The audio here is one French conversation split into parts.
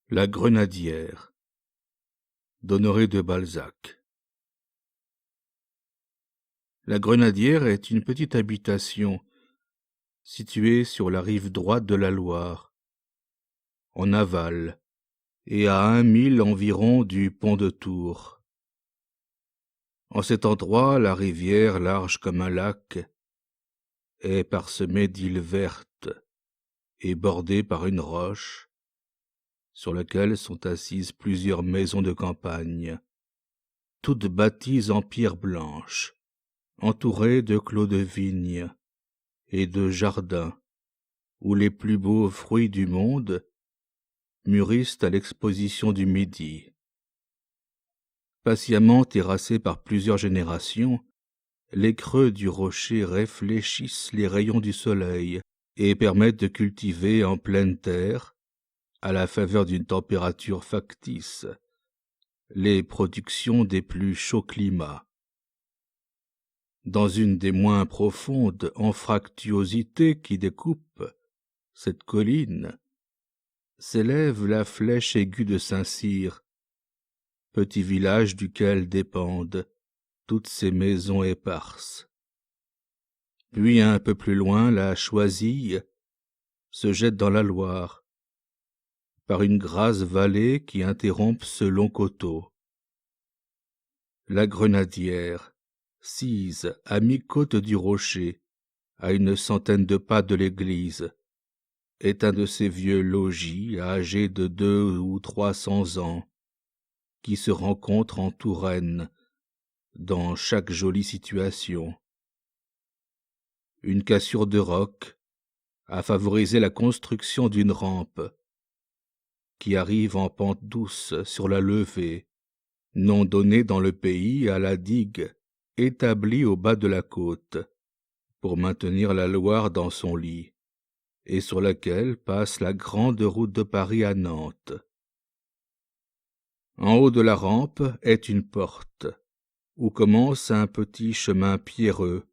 La Grenadière d'Honoré de Balzac. La Grenadière est une petite habitation située sur la rive droite de la Loire, en aval, et à 1 mille environ du pont de Tours. En cet endroit, la rivière, large comme un lac, est parsemée d'îles vertes et bordée par une roche, sur laquelle sont assises plusieurs maisons de campagne, toutes bâties en pierre blanche, entourées de clos de vignes et de jardins, où les plus beaux fruits du monde mûrissent à l'exposition du midi. Patiemment terrassés par plusieurs générations, les creux du rocher réfléchissent les rayons du soleil et permettent de cultiver en pleine terre, à la faveur d'une température factice, les productions des plus chauds climats. Dans une des moins profondes anfractuosités qui découpent cette colline, s'élève la flèche aiguë de Saint-Cyr, petit village duquel dépendent toutes ces maisons éparses. Puis un peu plus loin, la Choisille se jette dans la Loire, par une grasse vallée qui interrompt ce long coteau. La Grenadière, sise à mi-côte du rocher, à une centaine de pas de l'église, est un de ces vieux logis âgés de 200 ou 300 ans, qui se rencontrent en Touraine, dans chaque jolie situation. Une cassure de roc a favorisé la construction d'une rampe, qui arrive en pente douce sur la levée, nom donné dans le pays à la digue établie au bas de la côte, pour maintenir la Loire dans son lit, et sur laquelle passe la grande route de Paris à Nantes. En haut de la rampe est une porte, où commence un petit chemin pierreux,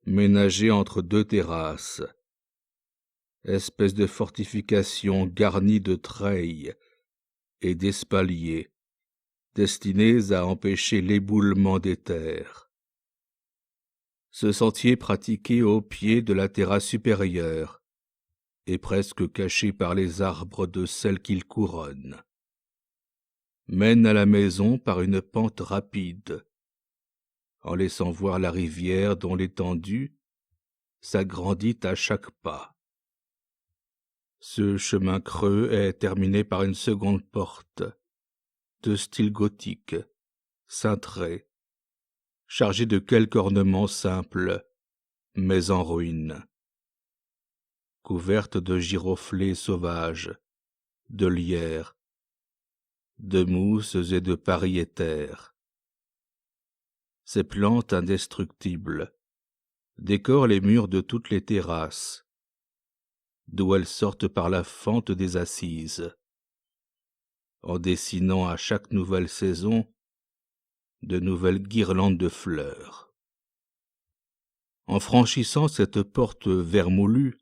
ménagé entre deux terrasses, espèce de fortification garnie de treilles et d'espaliers, destinés à empêcher l'éboulement des terres. Ce sentier pratiqué au pied de la terrasse supérieure, et presque caché par les arbres de celle qu'il couronne, mène à la maison par une pente rapide, en laissant voir la rivière dont l'étendue s'agrandit à chaque pas. Ce chemin creux est terminé par une seconde porte, de style gothique, cintrée, chargée de quelques ornements simples, mais en ruine, couverte de giroflées sauvages, de lierres, de mousses et de pariétaires. Ces plantes indestructibles décorent les murs de toutes les terrasses, d'où elles sortent par la fente des assises, en dessinant à chaque nouvelle saison de nouvelles guirlandes de fleurs. En franchissant cette porte vermoulue,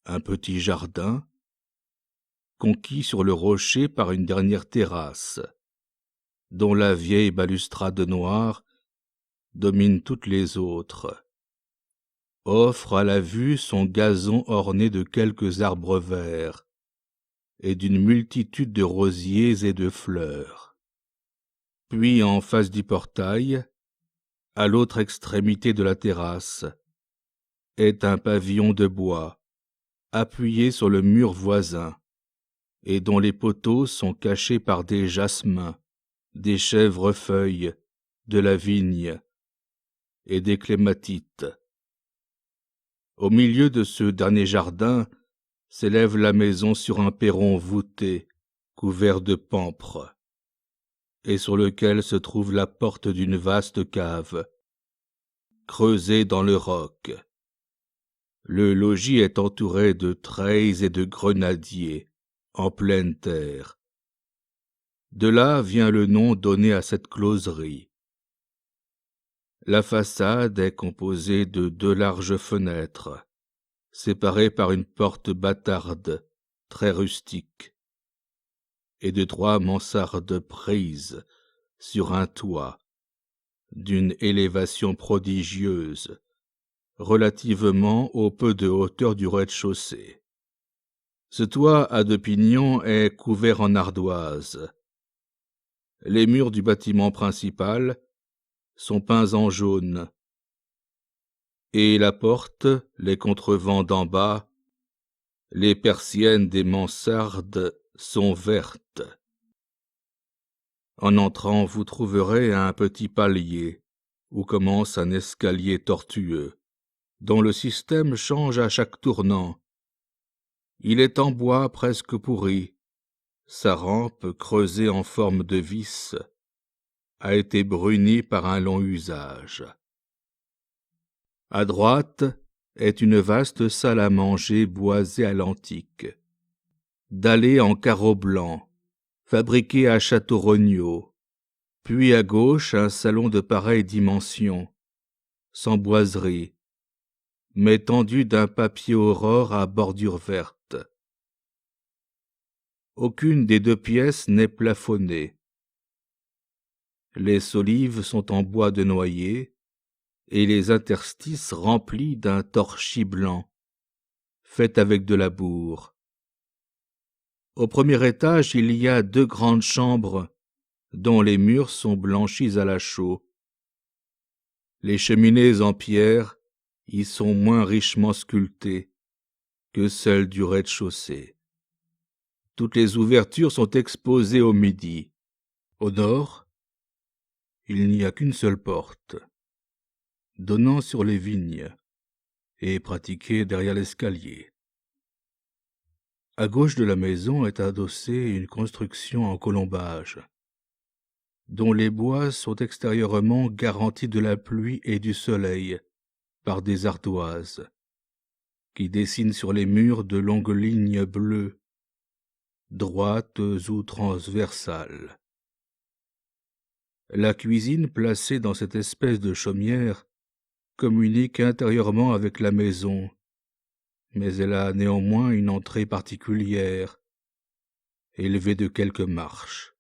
un petit jardin, conquis sur le rocher par une dernière terrasse, dont la vieille balustrade noire domine toutes les autres, offre à la vue son gazon orné de quelques arbres verts et d'une multitude de rosiers et de fleurs. Puis, en face du portail, à l'autre extrémité de la terrasse, est un pavillon de bois, appuyé sur le mur voisin, et dont les poteaux sont cachés par des jasmins, des chèvrefeuilles, de la vigne et des clématites. Au milieu de ce dernier jardin s'élève la maison sur un perron voûté, couvert de pampres, et sur lequel se trouve la porte d'une vaste cave, creusée dans le roc. Le logis est entouré de treilles et de grenadiers, en pleine terre. De là vient le nom donné à cette closerie. La façade est composée de 2 larges fenêtres, séparées par une porte bâtarde, très rustique. et de 3 mansardes prises sur un toit d'une élévation prodigieuse, relativement au peu de hauteur du rez-de-chaussée. Ce toit à 2 pignons est couvert en ardoise. Les murs du bâtiment principal sont peints en jaune, et la porte, les contrevents d'en bas, les persiennes des mansardes sont vertes. En entrant, vous trouverez un petit palier où commence un escalier tortueux, dont le système change à chaque tournant. Il est en bois presque pourri. Sa rampe, creusée en forme de vis, a été brunie par un long usage. À droite est une vaste salle à manger boisée à l'antique, dallée en carreaux blancs, fabriquée à Château-Regnault, puis à gauche un salon de pareille dimension, sans boiserie, mais tendu d'un papier aurore à bordure verte. Aucune des 2 pièces n'est plafonnée. Les solives sont en bois de noyer et les interstices remplis d'un torchis blanc, fait avec de la bourre. Au premier étage, il y a 2 grandes chambres dont les murs sont blanchis à la chaux. Les cheminées en pierre y sont moins richement sculptées que celles du rez-de-chaussée. Toutes les ouvertures sont exposées au midi. Au nord, il n'y a qu'une seule porte, donnant sur les vignes et pratiquée derrière l'escalier. À gauche de la maison est adossée une construction en colombage, dont les bois sont extérieurement garantis de la pluie et du soleil par des ardoises, qui dessinent sur les murs de longues lignes bleues, droites ou transversales. La cuisine placée dans cette espèce de chaumière communique intérieurement avec la maison, mais elle a néanmoins une entrée particulière, élevée de quelques marches,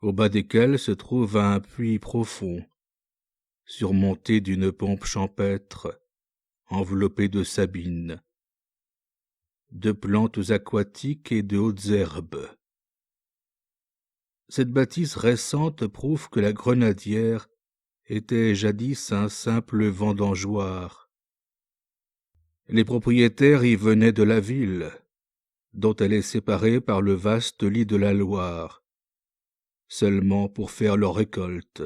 au bas desquelles se trouve un puits profond, surmonté d'une pompe champêtre, enveloppée de sabines, de plantes aquatiques et de hautes herbes. Cette bâtisse récente prouve que la Grenadière était jadis un simple vendangeoir. Les propriétaires y venaient de la ville, dont elle est séparée par le vaste lit de la Loire, seulement pour faire leur récolte,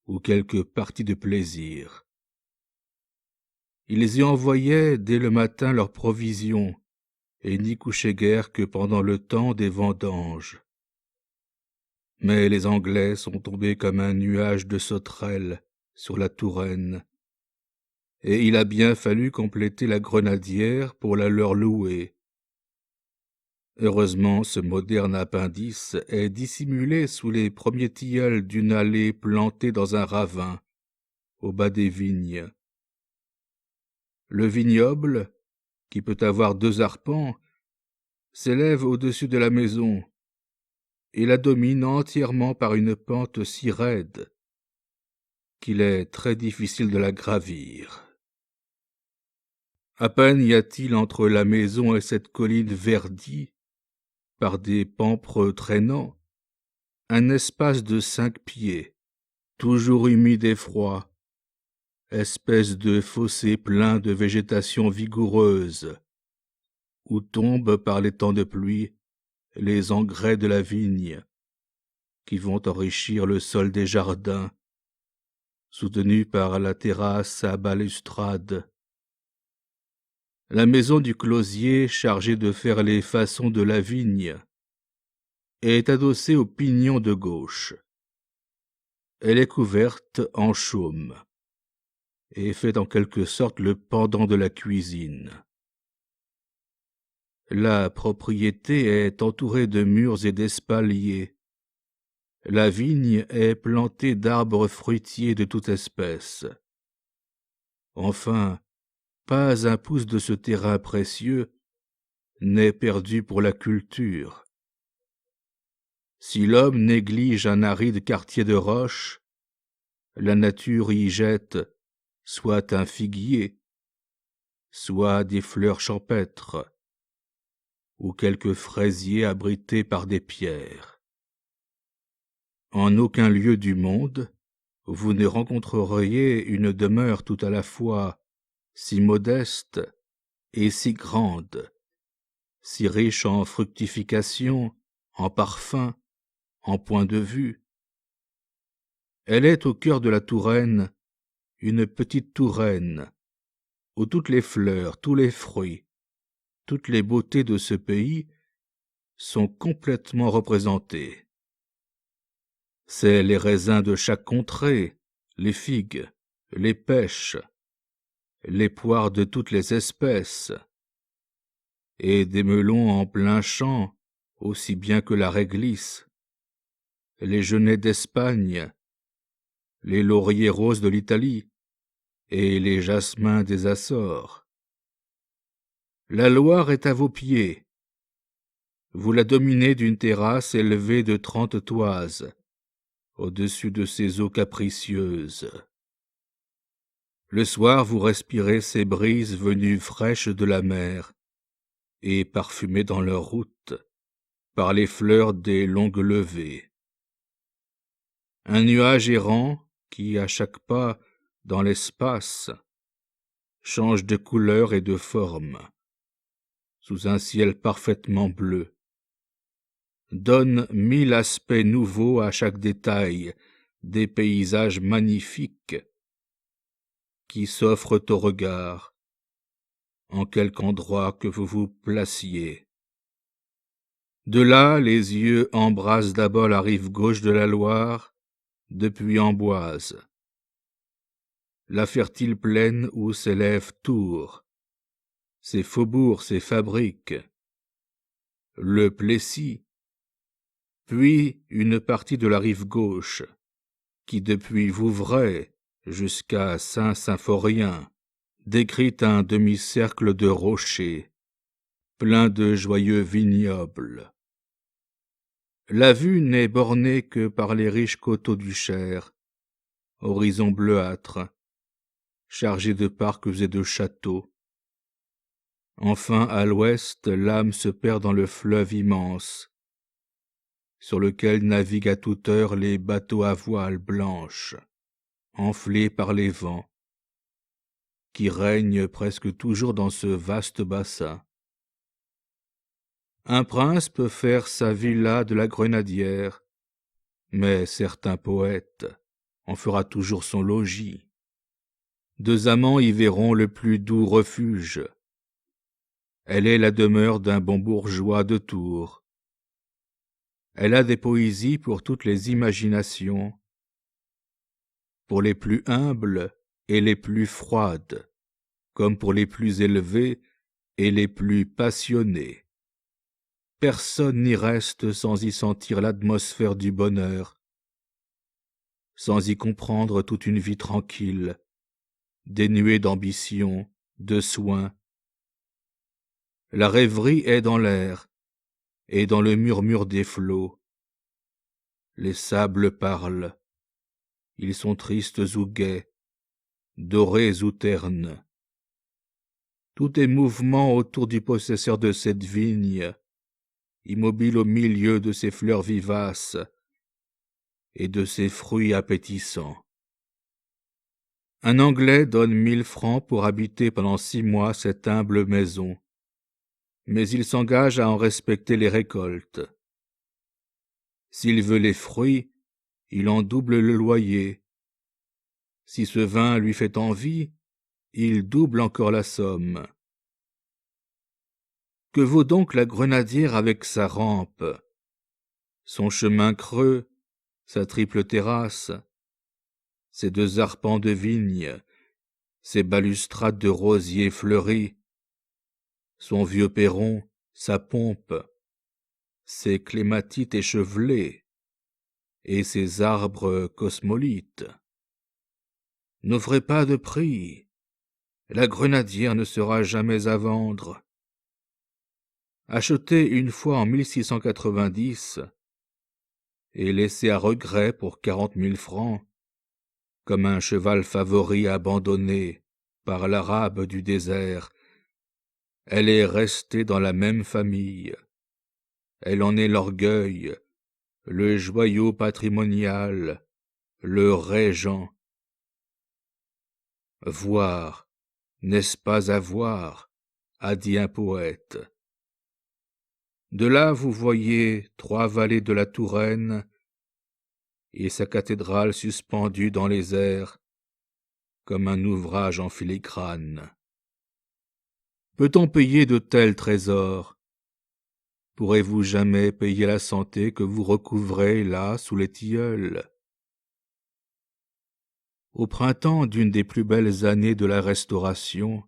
ou quelques parties de plaisir. Ils y envoyaient dès le matin leurs provisions, et n'y couchaient guère que pendant le temps des vendanges. Mais les Anglais sont tombés comme un nuage de sauterelles sur la Touraine, et il a bien fallu compléter la Grenadière pour la leur louer. Heureusement, ce moderne appendice est dissimulé sous les premiers tilleuls d'une allée plantée dans un ravin, au bas des vignes. Le vignoble, qui peut avoir 2 arpents, s'élève au-dessus de la maison, et la domine entièrement par une pente si raide qu'il est très difficile de la gravir. À peine y a-t-il entre la maison et cette colline verdie, par des pampres traînants, un espace de 5 pieds, toujours humide et froid, espèce de fossé plein de végétation vigoureuse, où tombent par les temps de pluie les engrais de la vigne, qui vont enrichir le sol des jardins, soutenus par la terrasse à balustrade. La maison du closier, chargée de faire les façons de la vigne, est adossée au pignon de gauche. Elle est couverte en chaume et fait en quelque sorte le pendant de la cuisine. La propriété est entourée de murs et d'espaliers. La vigne est plantée d'arbres fruitiers de toute espèce. Enfin, pas un pouce de ce terrain précieux n'est perdu pour la culture, Si l'homme néglige un aride quartier de roche, la nature y jette soit un figuier, soit des fleurs champêtres, ou quelques fraisiers abrités par des pierres. En aucun lieu du monde, vous ne rencontreriez une demeure tout à la fois si modeste et si grande, si riche en fructification, en parfums, en point de vue. Elle est au cœur de la Touraine, une petite Touraine, où toutes les fleurs, tous les fruits, toutes les beautés de ce pays sont complètement représentés. C'est les raisins de chaque contrée, les figues, les pêches, les poires de toutes les espèces, et des melons en plein champ, aussi bien que la réglisse, les genêts d'Espagne, les lauriers roses de l'Italie, et les jasmins des Açores. La Loire est à vos pieds. Vous la dominez d'une terrasse élevée de 30 toises, au-dessus de ses eaux capricieuses. Le soir, vous respirez ces brises venues fraîches de la mer et parfumées dans leur route par les fleurs des longues levées. Un nuage errant qui, à chaque pas dans l'espace, change de couleur et de forme, sous un ciel parfaitement bleu, donne 1000 aspects nouveaux à chaque détail des paysages magnifiques qui s'offrent au regard, en quelque endroit que vous vous placiez. De là, les yeux embrassent d'abord la rive gauche de la Loire, depuis Amboise, la fertile plaine où s'élève Tours, ses faubourgs, ses fabriques, le Plessis, puis une partie de la rive gauche, qui depuis Vouvray jusqu'à Saint-Symphorien décrit un demi-cercle de rochers, plein de joyeux vignobles. La vue n'est bornée que par les riches coteaux du Cher, horizon bleuâtre, chargé de parcs et de châteaux. Enfin, à l'ouest, l'âme se perd dans le fleuve immense, sur lequel naviguent à toute heure les bateaux à voiles blanches, enflés par les vents, qui règnent presque toujours dans ce vaste bassin. Un prince peut faire sa villa de la Grenadière, mais certain poète en fera toujours son logis. Deux amants y verront le plus doux refuge. Elle est la demeure d'un bon bourgeois de Tours. Elle a des poésies pour toutes les imaginations, pour les plus humbles et les plus froides, comme pour les plus élevés et les plus passionnés. Personne n'y reste sans y sentir l'atmosphère du bonheur, sans y comprendre toute une vie tranquille, dénuée d'ambition, de soins. La rêverie est dans l'air et dans le murmure des flots. Les sables parlent, ils sont tristes ou gais, dorés ou ternes. Tout est mouvement autour du possesseur de cette vigne, immobile au milieu de ses fleurs vivaces et de ses fruits appétissants. Un Anglais donne 1000 francs pour habiter pendant 6 mois cette humble maison, mais il s'engage à en respecter les récoltes. S'il veut les fruits, il en double le loyer. Si ce vin lui fait envie, il double encore la somme. Que vaut donc la Grenadière avec sa rampe, son chemin creux, sa triple terrasse, ses 2 arpents de vigne, ses balustrades de rosiers fleuris, son vieux perron, sa pompe, ses clématites échevelées et ses arbres cosmolites? N'offrez pas de prix, la Grenadière ne sera jamais à vendre. Achetée une fois en 1690, et laissée à regret pour 40 000 francs, comme un cheval favori abandonné par l'arabe du désert. Elle est restée dans la même famille. Elle en est l'orgueil, le joyau patrimonial, le régent. Voir, n'est-ce pas à voir, a dit un poète. De là vous voyez 3 vallées de la Touraine et sa cathédrale suspendue dans les airs, comme un ouvrage en filigrane. Peut-on payer de tels trésors? Pourrez-vous jamais payer la santé que vous recouvrez là sous les tilleuls? Au printemps d'une des plus belles années de la Restauration,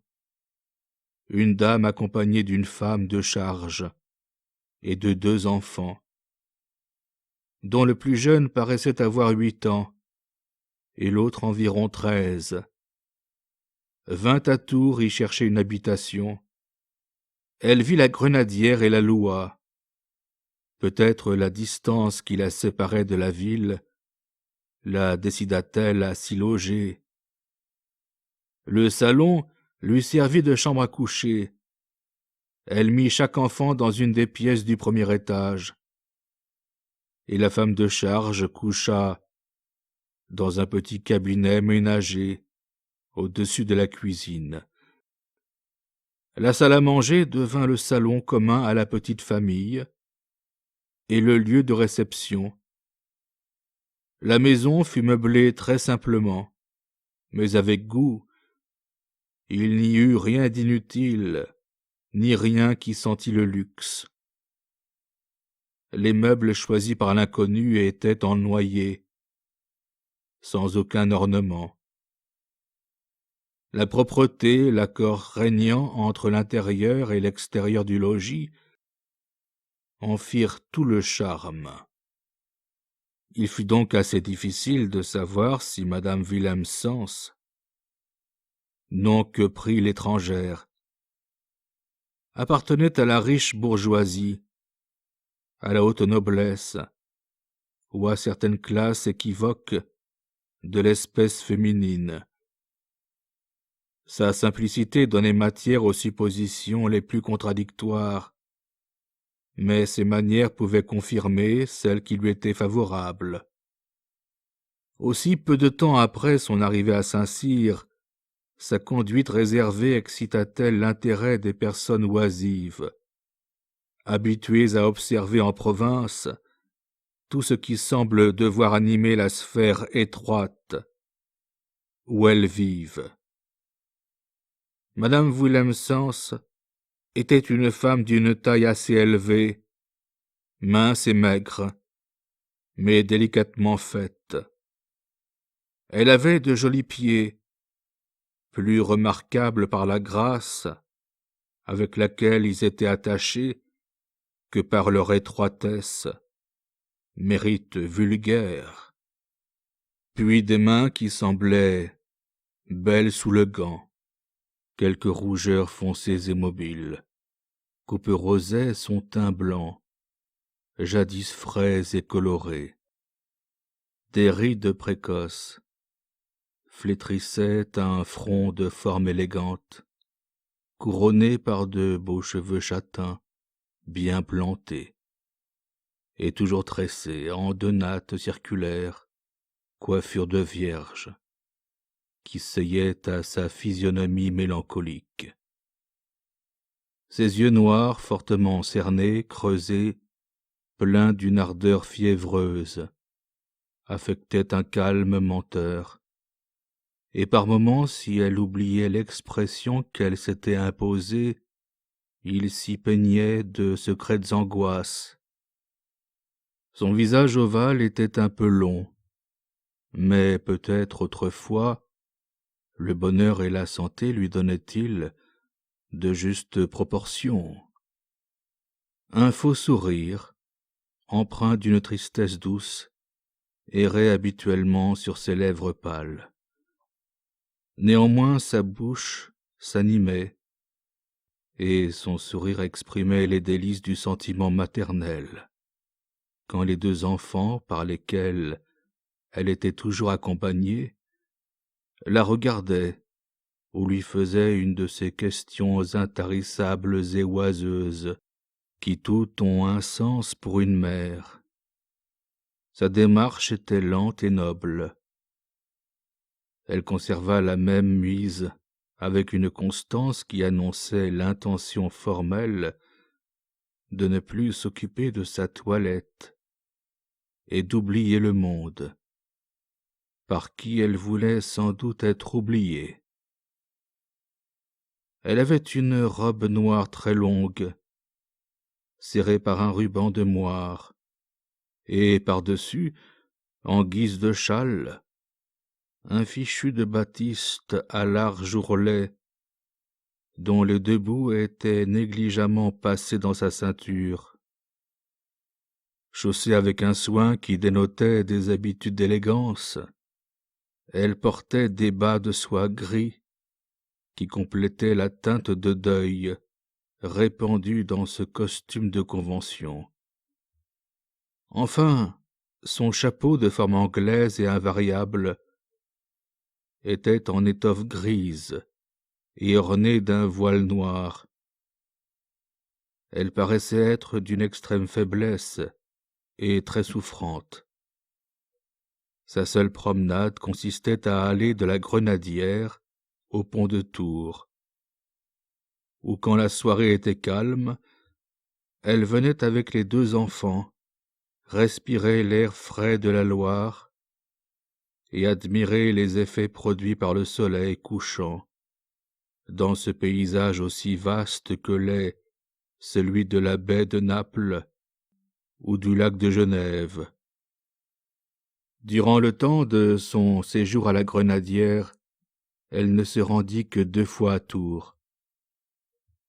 une dame accompagnée d'une femme de charge et de 2 enfants, dont le plus jeune paraissait avoir 8 ans et l'autre environ 13, vint à Tours y chercher une habitation. Elle vit la grenadière et la loua. Peut-être la distance qui la séparait de la ville la décida-t-elle à s'y loger. Le salon lui servit de chambre à coucher. Elle mit chaque enfant dans une des pièces du premier étage, et la femme de charge coucha dans un petit cabinet ménagé au-dessus de la cuisine. La salle à manger devint le salon commun à la petite famille et le lieu de réception. La maison fut meublée très simplement, mais avec goût. Il n'y eut rien d'inutile, ni rien qui sentît le luxe. Les meubles choisis par l'inconnu étaient en noyer, sans aucun ornement. La propreté, l'accord régnant entre l'intérieur et l'extérieur du logis, en firent tout le charme. Il fut donc assez difficile de savoir si madame Wilhelm Sens, nom que prit l'étrangère, appartenait à la riche bourgeoisie, à la haute noblesse, ou à certaines classes équivoques de l'espèce féminine. Sa simplicité donnait matière aux suppositions les plus contradictoires, mais ses manières pouvaient confirmer celles qui lui étaient favorables. Aussi peu de temps après son arrivée à Saint-Cyr, sa conduite réservée excita-t-elle l'intérêt des personnes oisives, habituées à observer en province tout ce qui semble devoir animer la sphère étroite où elles vivent. Madame Wilhelm Sens était une femme d'une taille assez élevée, mince et maigre, mais délicatement faite. Elle avait de jolis pieds, plus remarquables par la grâce avec laquelle ils étaient attachés que par leur étroitesse, mérite vulgaire, puis des mains qui semblaient belles sous le gant, quelques rougeurs foncées et mobiles, couperosaient son teint blanc, jadis frais et coloré. Des rides précoces flétrissaient un front de forme élégante, couronné par de beaux cheveux châtains, bien plantés, et toujours tressés en 2 nattes circulaires, coiffure de vierge, qui seyaient à sa physionomie mélancolique. Ses yeux noirs, fortement cernés, creusés, pleins d'une ardeur fiévreuse, affectaient un calme menteur, et par moments, si elle oubliait l'expression qu'elle s'était imposée, il s'y peignait de secrètes angoisses. Son visage ovale était un peu long, mais peut-être autrefois le bonheur et la santé lui donnaient-ils de justes proportions. Un faux sourire, empreint d'une tristesse douce, errait habituellement sur ses lèvres pâles. Néanmoins sa bouche s'animait, et son sourire exprimait les délices du sentiment maternel. quand les 2 enfants, par lesquels elle était toujours accompagnée, la regardaient ou lui faisaient une de ces questions intarissables et oiseuses qui toutes ont un sens pour une mère. Sa démarche était lente et noble. Elle conserva la même mise avec une constance qui annonçait l'intention formelle de ne plus s'occuper de sa toilette et d'oublier le monde, par qui elle voulait sans doute être oubliée. Elle avait une robe noire très longue, serrée par un ruban de moire, et par-dessus, en guise de châle, un fichu de batiste à large ourlet, dont les 2 bouts étaient négligemment passés dans sa ceinture. Chaussée avec un soin qui dénotait des habitudes d'élégance, elle portait des bas de soie gris qui complétaient la teinte de deuil répandue dans ce costume de convention. Enfin, son chapeau de forme anglaise et invariable était en étoffe grise et orné d'un voile noir. Elle paraissait être d'une extrême faiblesse et très souffrante. Sa seule promenade consistait à aller de la Grenadière au pont de Tours, où quand la soirée était calme, elle venait avec les 2 enfants respirer l'air frais de la Loire et admirer les effets produits par le soleil couchant dans ce paysage aussi vaste que l'est celui de la baie de Naples ou du lac de Genève. Durant le temps de son séjour à la Grenadière, elle ne se rendit que 2 fois à Tours.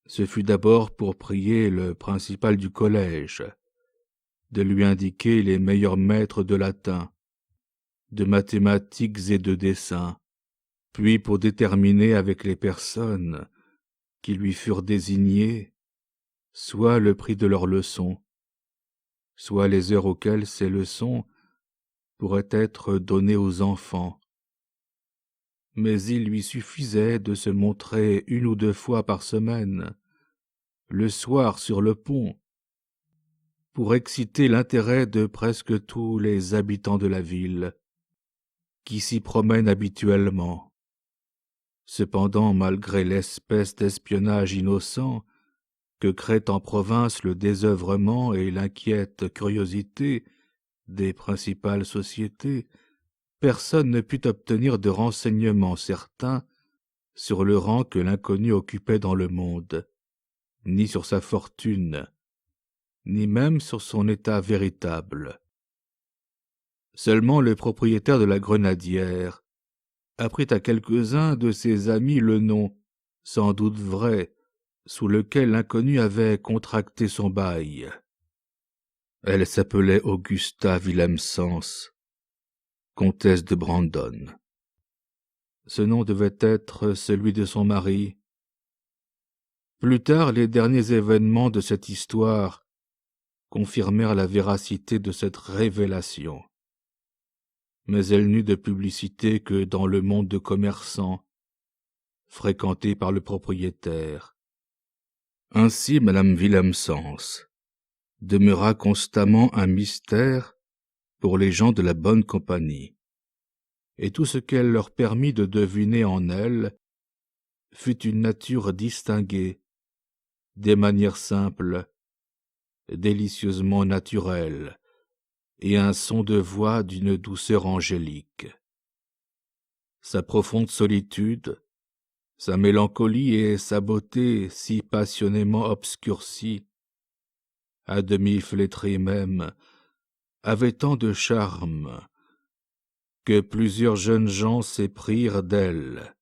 Ce fut d'abord pour prier le principal du collège de lui indiquer les meilleurs maîtres de latin, de mathématiques et de dessin, puis pour déterminer avec les personnes qui lui furent désignées soit le prix de leurs leçons, soit les heures auxquelles ces leçons pourraient être données aux enfants. Mais il lui suffisait de se montrer 1 ou 2 fois par semaine, le soir sur le pont, pour exciter l'intérêt de presque tous les habitants de la ville, qui s'y promènent habituellement. Cependant, malgré l'espèce d'espionnage innocent que créent en province le désœuvrement et l'inquiète curiosité des principales sociétés, personne ne put obtenir de renseignements certains sur le rang que l'inconnu occupait dans le monde, ni sur sa fortune, ni même sur son état véritable. Seulement le propriétaire de la Grenadière apprit à quelques-uns de ses amis le nom, sans doute vrai, sous lequel l'inconnu avait contracté son bail. Elle s'appelait Augusta Willemsens, comtesse de Brandon. Ce nom devait être celui de son mari. Plus tard, les derniers événements de cette histoire confirmèrent la véracité de cette révélation. Mais elle n'eut de publicité que dans le monde de commerçants, fréquenté par le propriétaire. Ainsi madame Willemsens demeura constamment un mystère pour les gens de la bonne compagnie, et tout ce qu'elle leur permit de deviner en elle fut une nature distinguée, des manières simples, délicieusement naturelles, et un son de voix d'une douceur angélique. Sa profonde solitude, sa mélancolie et sa beauté si passionnément obscurcie, à demi flétrie même, avaient tant de charme que plusieurs jeunes gens s'éprirent d'elle.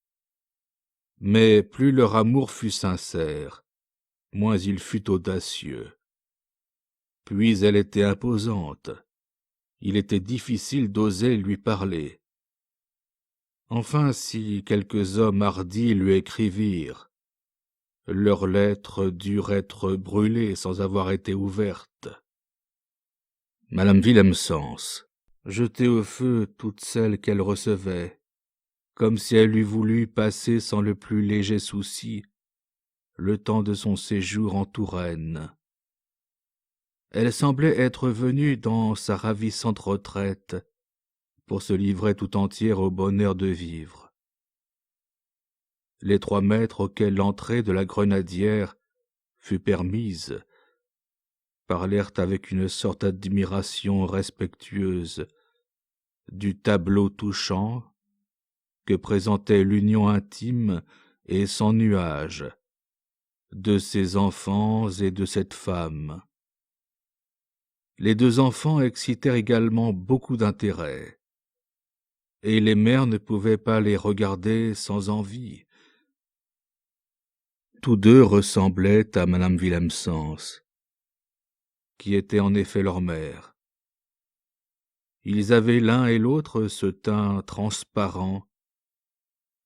Mais plus leur amour fut sincère, moins il fut audacieux. Puis elle était imposante, il était difficile d'oser lui parler. Enfin, si quelques hommes hardis lui écrivirent, leurs lettres durent être brûlées sans avoir été ouvertes. Madame Willemsens jetait au feu toutes celles qu'elle recevait, comme si elle eût voulu passer sans le plus léger souci le temps de son séjour en Touraine. Elle semblait être venue dans sa ravissante retraite pour se livrer tout entière au bonheur de vivre. Les 3 maîtres auxquels l'entrée de la grenadière fut permise parlèrent avec une sorte d'admiration respectueuse du tableau touchant que présentait l'union intime et sans nuage de ces enfants et de cette femme. Les 2 enfants excitèrent également beaucoup d'intérêt, et les mères ne pouvaient pas les regarder sans envie. Tous 2 ressemblaient à madame Willemsens, qui était en effet leur mère. Ils avaient l'un et l'autre ce teint transparent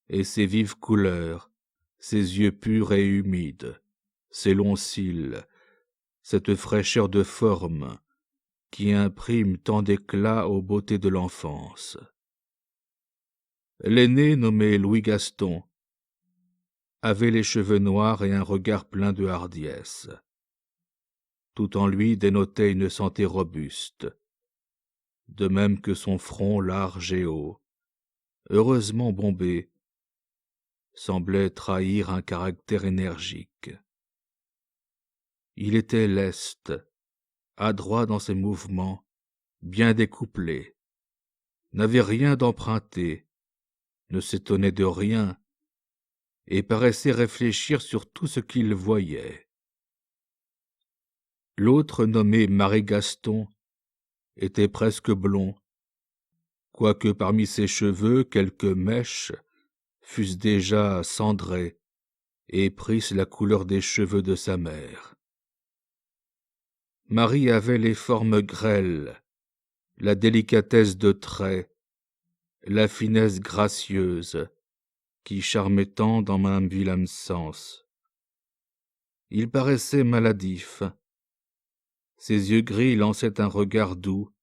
et ces vives couleurs, ces yeux purs et humides, ces longs cils, cette fraîcheur de forme qui imprime tant d'éclat aux beautés de l'enfance. L'aîné, nommé Louis Gaston, avait les cheveux noirs et un regard plein de hardiesse. Tout en lui dénotait une santé robuste, de même que son front large et haut, heureusement bombé, semblait trahir un caractère énergique. Il était leste, adroit dans ses mouvements, bien découplé, n'avait rien d'emprunté, ne s'étonnait de rien, et paraissait réfléchir sur tout ce qu'il voyait. L'autre, nommé Marie Gaston, était presque blond, quoique parmi ses cheveux quelques mèches fussent déjà cendrées et prissent la couleur des cheveux de sa mère. Marie avait les formes grêles, la délicatesse de traits, la finesse gracieuse qui charmait tant dans madame Willemsens. Il paraissait maladif. Ses yeux gris lançaient un regard doux.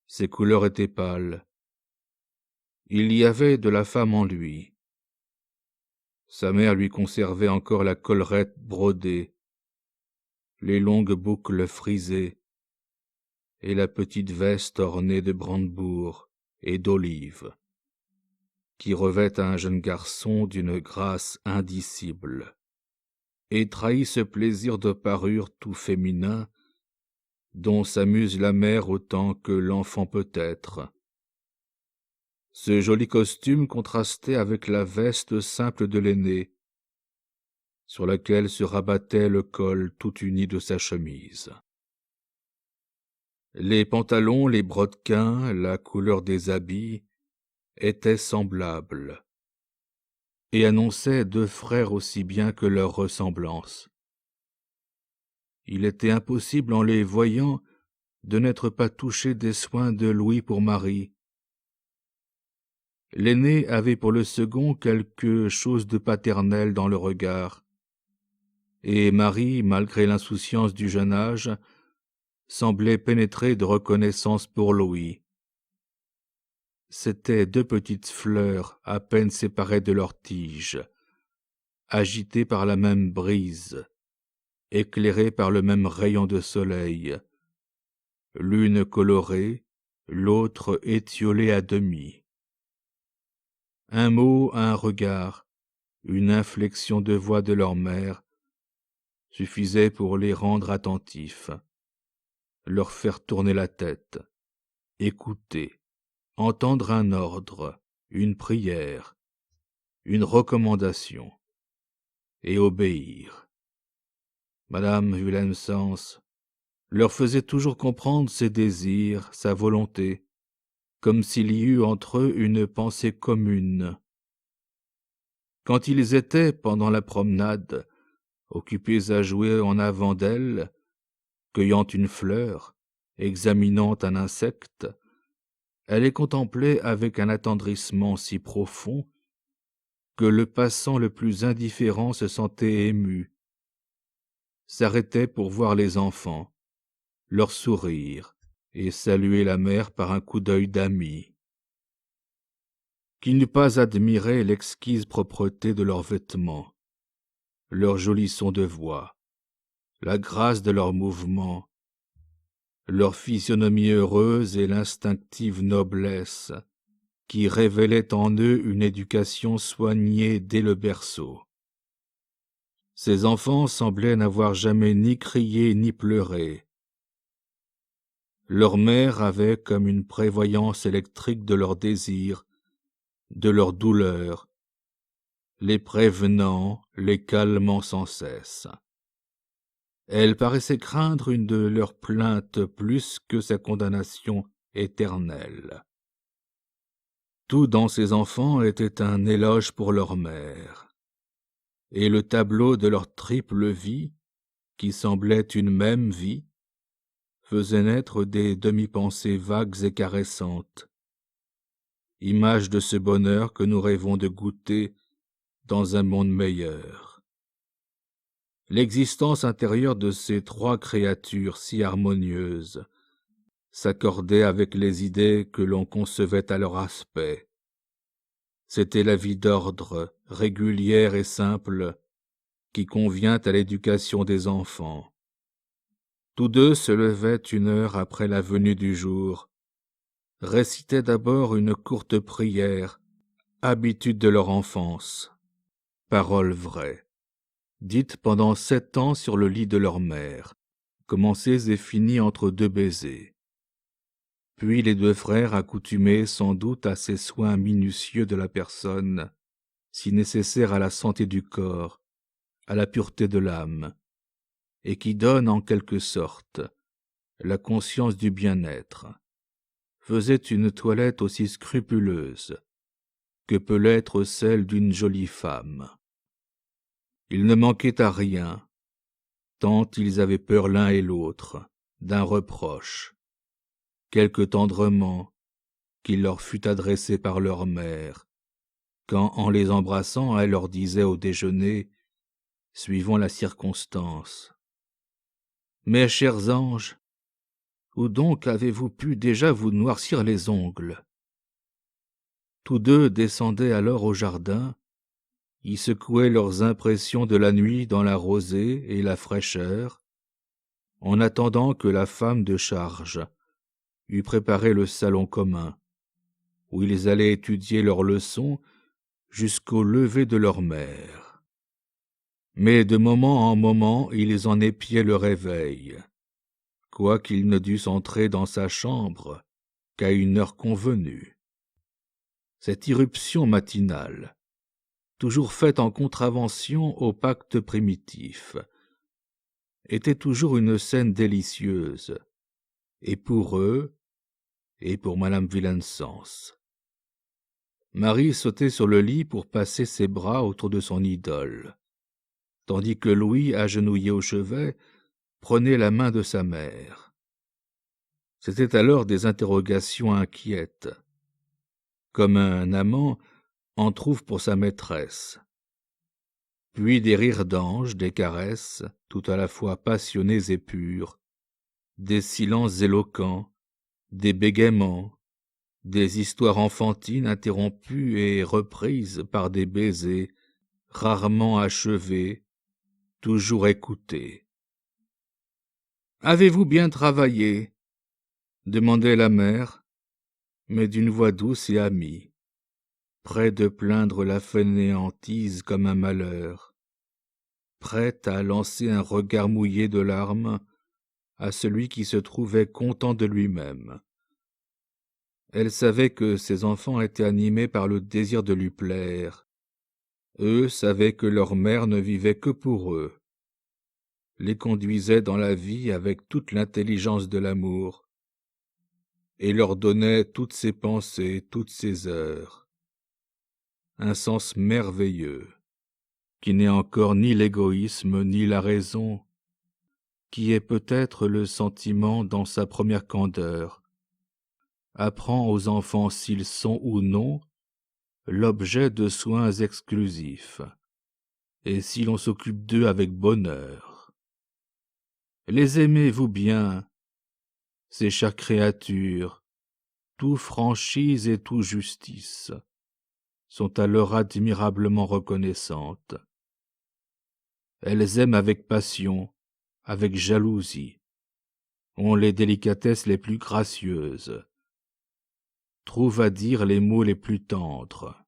Ses couleurs étaient pâles. Il y avait de la femme en lui. Sa mère lui conservait encore la collerette brodée, les longues boucles frisées et la petite veste ornée de brandebourgs et d'olives, qui revêt à un jeune garçon d'une grâce indicible, et trahit ce plaisir de parure tout féminin dont s'amuse la mère autant que l'enfant peut être. Ce joli costume contrastait avec la veste simple de l'aîné, sur laquelle se rabattait le col tout uni de sa chemise. Les pantalons, les brodequins, la couleur des habits étaient semblables, et annonçaient 2 frères aussi bien que leur ressemblance. Il était impossible, en les voyant, de n'être pas touché des soins de Louis pour Marie. L'aîné avait pour le second quelque chose de paternel dans le regard, et Marie, malgré l'insouciance du jeune âge, semblait pénétrée de reconnaissance pour Louis. C'étaient 2 petites fleurs à peine séparées de leurs tiges, agitées par la même brise, éclairées par le même rayon de soleil, l'une colorée, l'autre étiolée à demi. Un mot, un regard, une inflexion de voix de leur mère suffisaient pour les rendre attentifs, leur faire tourner la tête, écouter, entendre un ordre, une prière, une recommandation, et obéir. Madame Willemsens leur faisait toujours comprendre ses désirs, sa volonté, comme s'il y eût entre eux une pensée commune. Quand ils étaient, pendant la promenade, occupés à jouer en avant d'elle, cueillant une fleur, examinant un insecte, elle les contemplait avec un attendrissement si profond que le passant le plus indifférent se sentait ému, s'arrêtait pour voir les enfants, leur sourire, et saluer la mère par un coup d'œil d'ami. Qui n'eût pas admiré l'exquise propreté de leurs vêtements, leur joli son de voix, la grâce de leurs mouvements, leur physionomie heureuse et l'instinctive noblesse qui révélait en eux une éducation soignée dès le berceau. Ces enfants semblaient n'avoir jamais ni crié ni pleuré. Leur mère avait comme une prévoyance électrique de leurs désirs, de leurs douleurs, les prévenant, les calmant sans cesse. Elle paraissait craindre une de leurs plaintes plus que sa condamnation éternelle. Tout dans ces enfants était un éloge pour leur mère, et le tableau de leur triple vie, qui semblait une même vie, faisait naître des demi-pensées vagues et caressantes, images de ce bonheur que nous rêvons de goûter dans un monde meilleur. L'existence intérieure de ces trois créatures si harmonieuses s'accordait avec les idées que l'on concevait à leur aspect. C'était la vie d'ordre, régulière et simple, qui convient à l'éducation des enfants. Tous deux se levaient une heure après la venue du jour, récitaient d'abord une courte prière, habitude de leur enfance, paroles vraies, dites pendant 7 ans sur le lit de leur mère, commencées et finies entre 2 baisers. Puis les 2 frères, accoutumés sans doute à ces soins minutieux de la personne, si nécessaires à la santé du corps, à la pureté de l'âme, et qui donnent en quelque sorte la conscience du bien-être, faisaient une toilette aussi scrupuleuse que peut l'être celle d'une jolie femme. Il ne manquait à rien, tant ils avaient peur l'un et l'autre d'un reproche, quelque tendrement qu'il leur fut adressé par leur mère, quand, en les embrassant, elle leur disait au déjeuner, suivant la circonstance: « Mes chers anges, où donc avez-vous pu déjà vous noircir les ongles ?» Tous deux descendaient alors au jardin, y secouaient leurs impressions de la nuit dans la rosée et la fraîcheur, en attendant que la femme de charge eût préparé le salon commun, où ils allaient étudier leurs leçons jusqu'au lever de leur mère. Mais de moment en moment, ils en épiaient le réveil, quoiqu'ils ne dussent entrer dans sa chambre qu'à une heure convenue. Cette irruption matinale, toujours faite en contravention au pacte primitif, était toujours une scène délicieuse, et pour eux, et pour madame Villencense. Marie sautait sur le lit pour passer ses bras autour de son idole, tandis que Louis, agenouillé au chevet, prenait la main de sa mère. C'étaient alors des interrogations inquiètes, comme un amant en trouve pour sa maîtresse. Puis des rires d'ange, des caresses, tout à la fois passionnés et purs, des silences éloquents, des bégaiements, des histoires enfantines interrompues et reprises par des baisers, rarement achevés, toujours écoutés. « Avez-vous bien travaillé ?» demandait la mère, mais d'une voix douce et amie, près de plaindre la fainéantise comme un malheur, prête à lancer un regard mouillé de larmes à celui qui se trouvait content de lui-même. Elle savait que ses enfants étaient animés par le désir de lui plaire. Eux savaient que leur mère ne vivait que pour eux, les conduisait dans la vie avec toute l'intelligence de l'amour, et leur donnait toutes ses pensées, toutes ses heures. Un sens merveilleux, qui n'est encore ni l'égoïsme ni la raison, qui est peut-être le sentiment dans sa première candeur, apprend aux enfants s'ils sont ou non l'objet de soins exclusifs, et si l'on s'occupe d'eux avec bonheur. Les aimez-vous bien, ces chères créatures, tout franchise et tout justice, sont alors admirablement reconnaissantes. Elles aiment avec passion, avec jalousie, ont les délicatesses les plus gracieuses, trouvent à dire les mots les plus tendres.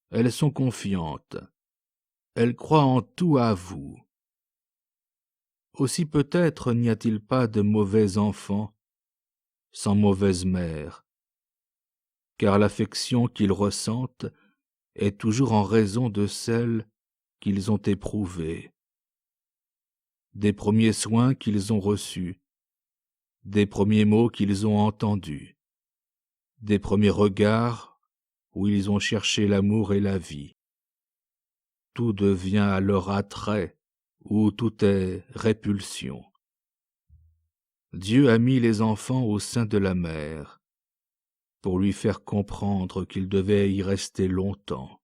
Elles sont confiantes, elles croient en tout à vous. Aussi peut-être n'y a-t-il pas de mauvais enfants sans mauvaise mère, car l'affection qu'ils ressentent est toujours en raison de celle qu'ils ont éprouvée, des premiers soins qu'ils ont reçus, des premiers mots qu'ils ont entendus, des premiers regards où ils ont cherché l'amour et la vie. Tout devient alors attrait, où tout est répulsion. Dieu a mis les enfants au sein de la mère, pour lui faire comprendre qu'il devait y rester longtemps.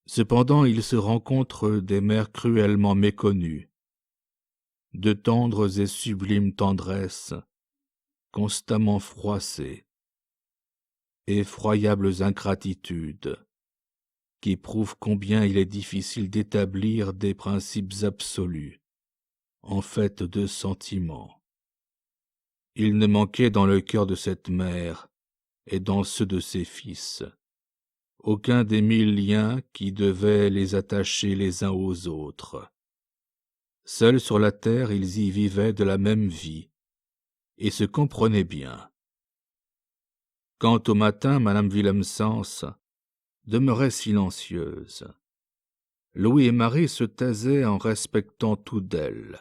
Cependant, il se rencontre des mères cruellement méconnues, de tendres et sublimes tendresses, constamment froissées, effroyables ingratitudes, qui prouvent combien il est difficile d'établir des principes absolus, en fait de sentiments. Il ne manquait dans le cœur de cette mère, et dans ceux de ses fils, aucun des 1000 liens qui devaient les attacher les uns aux autres. Seuls sur la terre, ils y vivaient de la même vie, et se comprenaient bien. Quant au matin, madame Willemsens demeurait silencieuse. Louis et Marie se taisaient en respectant tout d'elle,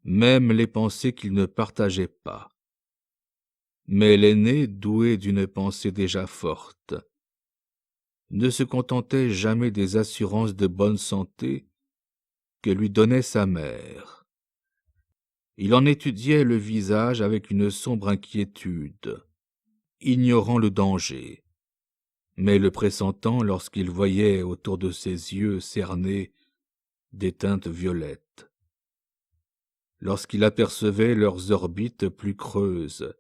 même les pensées qu'ils ne partageaient pas. Mais l'aîné, doué d'une pensée déjà forte, ne se contentait jamais des assurances de bonne santé que lui donnait sa mère. Il en étudiait le visage avec une sombre inquiétude, ignorant le danger, mais le pressentant lorsqu'il voyait autour de ses yeux cernés des teintes violettes, lorsqu'il apercevait leurs orbites plus creuses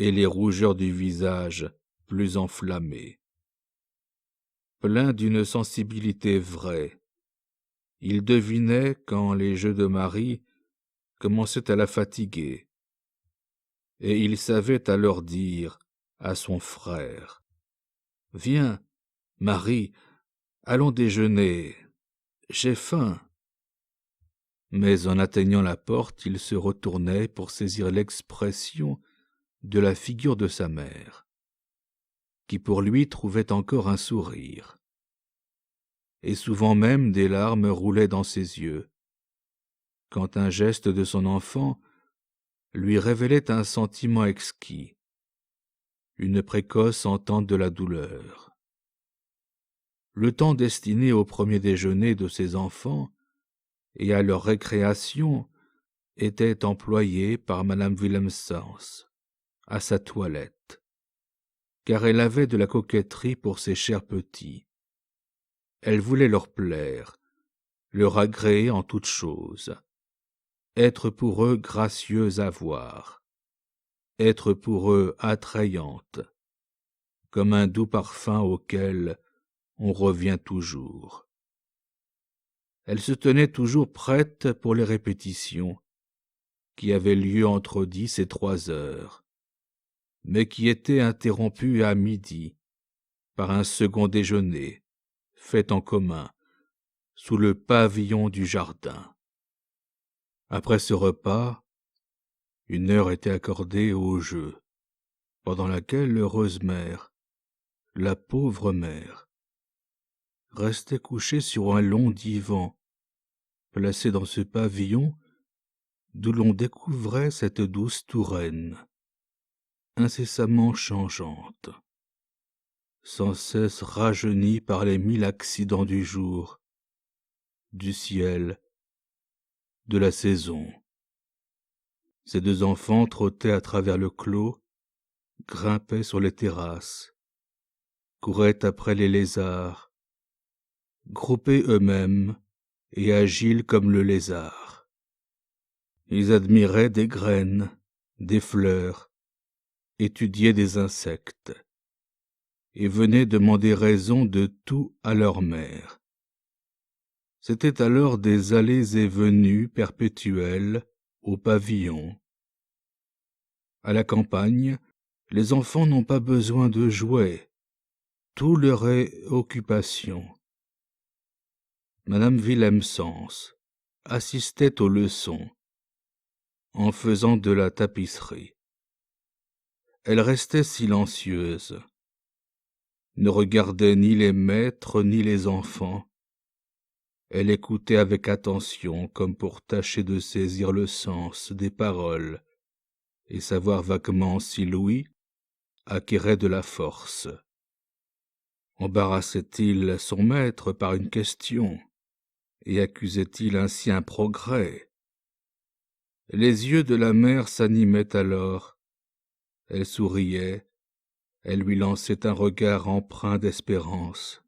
et les rougeurs du visage plus enflammées. Plein d'une sensibilité vraie, il devinait quand les jeux de Marie commençaient à la fatiguer, et il savait alors dire à son frère : « Viens, Marie, allons déjeuner, j'ai faim. » Mais en atteignant la porte, il se retournait pour saisir l'expression de la figure de sa mère, qui pour lui trouvait encore un sourire. Et souvent même des larmes roulaient dans ses yeux, quand un geste de son enfant lui révélait un sentiment exquis, une précoce entente de la douleur. Le temps destiné au premier déjeuner de ses enfants et à leur récréation était employé par madame Willemsens à sa toilette, car elle avait de la coquetterie pour ses chers petits. Elle voulait leur plaire, leur agréer en toutes choses, être pour eux gracieuse à voir, être pour eux attrayante, comme un doux parfum auquel on revient toujours. Elle se tenait toujours prête pour les répétitions, qui avaient lieu entre 10 et 3 heures, mais qui étaient interrompues à midi par un second déjeuner, fait en commun, sous le pavillon du jardin. Après ce repas, une heure était accordée au jeu, pendant laquelle l'heureuse mère, la pauvre mère, restait couchée sur un long divan, placé dans ce pavillon d'où l'on découvrait cette douce touraine, incessamment changeante, sans cesse rajeunie par les 1000 accidents du jour, du ciel, de la saison. Ces deux enfants trottaient à travers le clos, grimpaient sur les terrasses, couraient après les lézards, groupés eux-mêmes et agiles comme le lézard. Ils admiraient des graines, des fleurs, étudiaient des insectes, et venaient demander raison de tout à leur mère. C'étaient alors des allées et venues perpétuelles au pavillon. À la campagne, les enfants n'ont pas besoin de jouets, tout leur est occupation. Madame Willemsens assistait aux leçons, en faisant de la tapisserie. Elle restait silencieuse, ne regardait ni les maîtres ni les enfants. Elle écoutait avec attention, comme pour tâcher de saisir le sens des paroles et savoir vaguement si Louis acquérait de la force. Embarrassait-il son maître par une question et accusait-il ainsi un progrès? Les yeux de la mère s'animaient alors. Elle souriait, elle lui lançait un regard empreint d'espérance.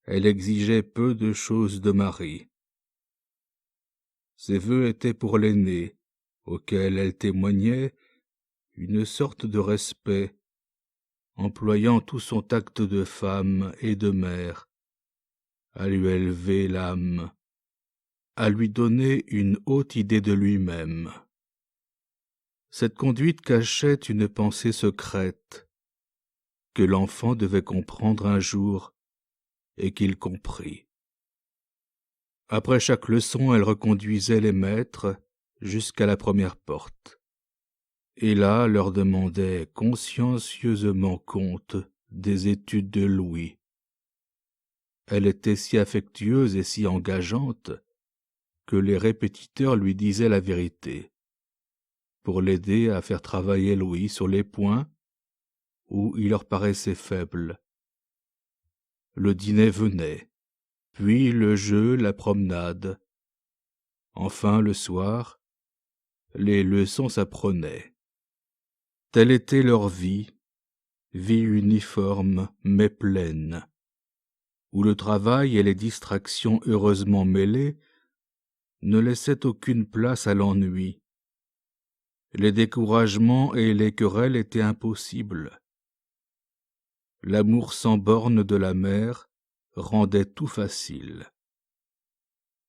Elle exigeait peu de choses de Marie. Ses vœux étaient pour l'aîné, auquel elle témoignait une sorte de respect, employant tout son tact de femme et de mère à lui élever l'âme, à lui donner une haute idée de lui-même. Cette conduite cachait une pensée secrète que l'enfant devait comprendre un jour et qu'il comprit. Après chaque leçon, elle reconduisait les maîtres jusqu'à la première porte, et là leur demandait consciencieusement compte des études de Louis. Elle était si affectueuse et si engageante que les répétiteurs lui disaient la vérité, pour l'aider à faire travailler Louis sur les points où il leur paraissait faible. Le dîner venait, puis le jeu, la promenade. Enfin, le soir, les leçons s'apprenaient. Telle était leur vie uniforme mais pleine, où le travail et les distractions heureusement mêlées ne laissaient aucune place à l'ennui. Les découragements et les querelles étaient impossibles. L'amour sans bornes de la mère rendait tout facile.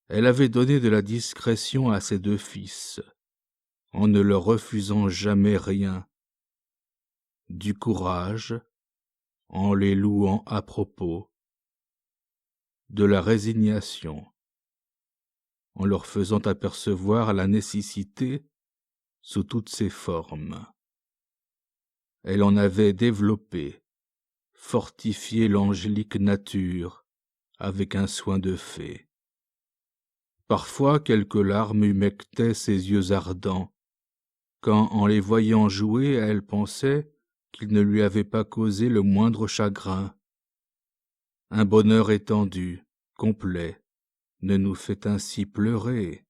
Elle avait donné de la discrétion à ses deux fils, en ne leur refusant jamais rien, du courage, en les louant à propos, de la résignation, en leur faisant apercevoir la nécessité sous toutes ses formes. Elle en avait développé, fortifié l'angélique nature avec un soin de fée. Parfois quelques larmes humectaient ses yeux ardents, quand, en les voyant jouer, elle pensait qu'ils ne lui avaient pas causé le moindre chagrin. Un bonheur étendu, complet, ne nous fait ainsi pleurer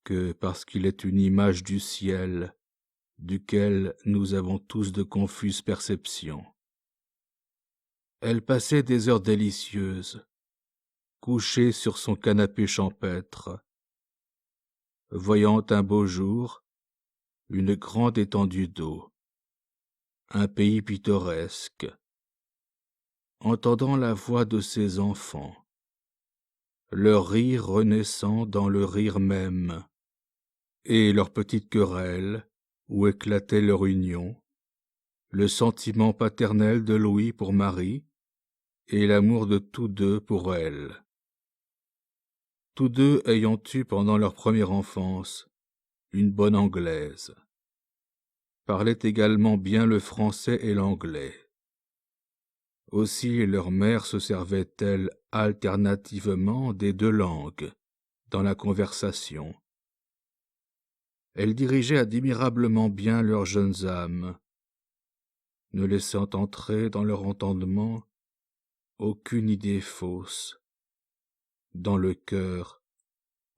que parce qu'il est une image du ciel, duquel nous avons tous de confuses perceptions. Elle passait des heures délicieuses, couchée sur son canapé champêtre, voyant un beau jour une grande étendue d'eau, un pays pittoresque, entendant la voix de ses enfants, leur rire renaissant dans le rire même, et leurs petites querelles où éclatait leur union, le sentiment paternel de Louis pour Marie et l'amour de tous deux pour elle. Tous deux ayant eu pendant leur première enfance une bonne Anglaise, parlaient également bien le français et l'anglais. Aussi leur mère se servait-elle alternativement des deux langues dans la conversation. Elle dirigeait admirablement bien leurs jeunes âmes, ne laissant entrer dans leur entendement aucune idée fausse, dans le cœur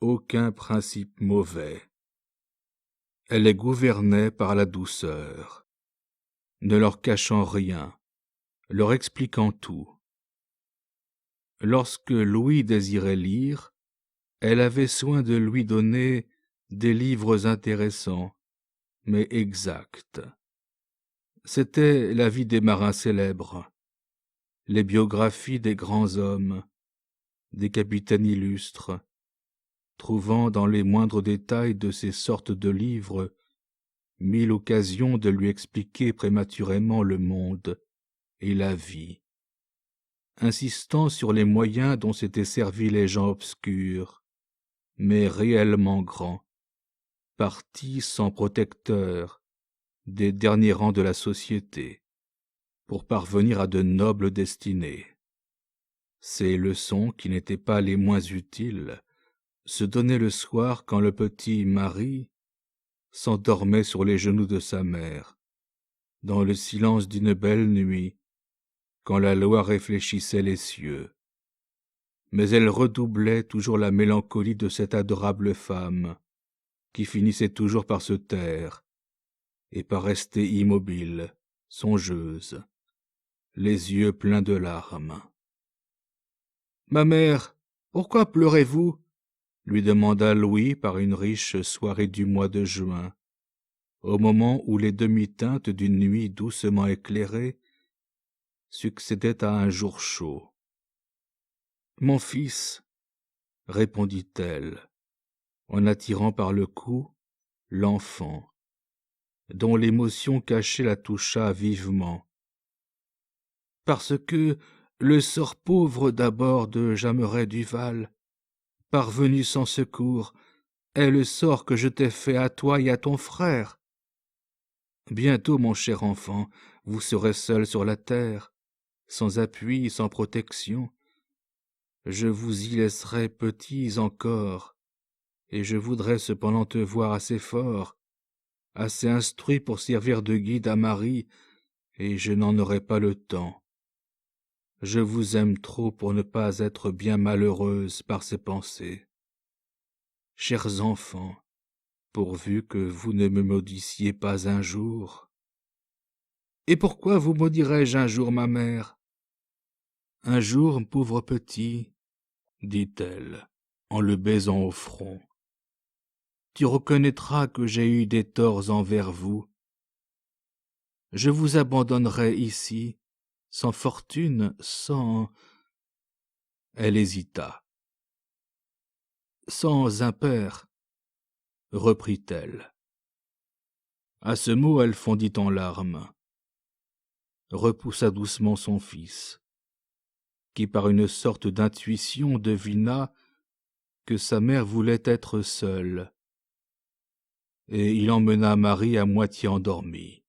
aucun principe mauvais. Elle les gouvernait par la douceur, ne leur cachant rien, leur expliquant tout. Lorsque Louis désirait lire, elle avait soin de lui donner des livres intéressants, mais exacts. C'était la vie des marins célèbres, les biographies des grands hommes, des capitaines illustres, trouvant dans les moindres détails de ces sortes de livres mille occasions de lui expliquer prématurément le monde et la vie, insistant sur les moyens dont s'étaient servis les gens obscurs, mais réellement grands, partis sans protecteur des derniers rangs de la société, pour parvenir à de nobles destinées. Ces leçons, qui n'étaient pas les moins utiles, se donnaient le soir quand le petit Marie s'endormait sur les genoux de sa mère, dans le silence d'une belle nuit, quand la loi réfléchissait les cieux. Mais elle redoublait toujours la mélancolie de cette adorable femme, qui finissait toujours par se taire, et par rester immobile, songeuse, les yeux pleins de larmes. « Ma mère, pourquoi pleurez-vous » lui demanda Louis par une riche soirée du mois de juin, au moment où les demi-teintes d'une nuit doucement éclairée succédaient à un jour chaud. « Mon fils, » répondit-elle, en attirant par le cou l'enfant, dont l'émotion cachée la toucha vivement. « Parce que le sort pauvre d'abord de Jameray Duval, parvenu sans secours, est le sort que je t'ai fait à toi et à ton frère. Bientôt, mon cher enfant, vous serez seul sur la terre, sans appui, sans protection. Je vous y laisserai petits encore, et je voudrais cependant te voir assez fort, assez instruit pour servir de guide à Marie, et je n'en aurai pas le temps. Je vous aime trop pour ne pas être bien malheureuse par ces pensées. Chers enfants, pourvu que vous ne me maudissiez pas un jour. »« Et pourquoi vous maudirais-je un jour, ma mère ?»« Un jour, pauvre petit, » dit-elle, en le baisant au front, « tu reconnaîtras que j'ai eu des torts envers vous. Je vous abandonnerai ici, sans fortune, sans... » Elle hésita. « Sans un père, » reprit-elle. À ce mot, elle fondit en larmes, repoussa doucement son fils, qui par une sorte d'intuition devina que sa mère voulait être seule, et il emmena Marie à moitié endormie.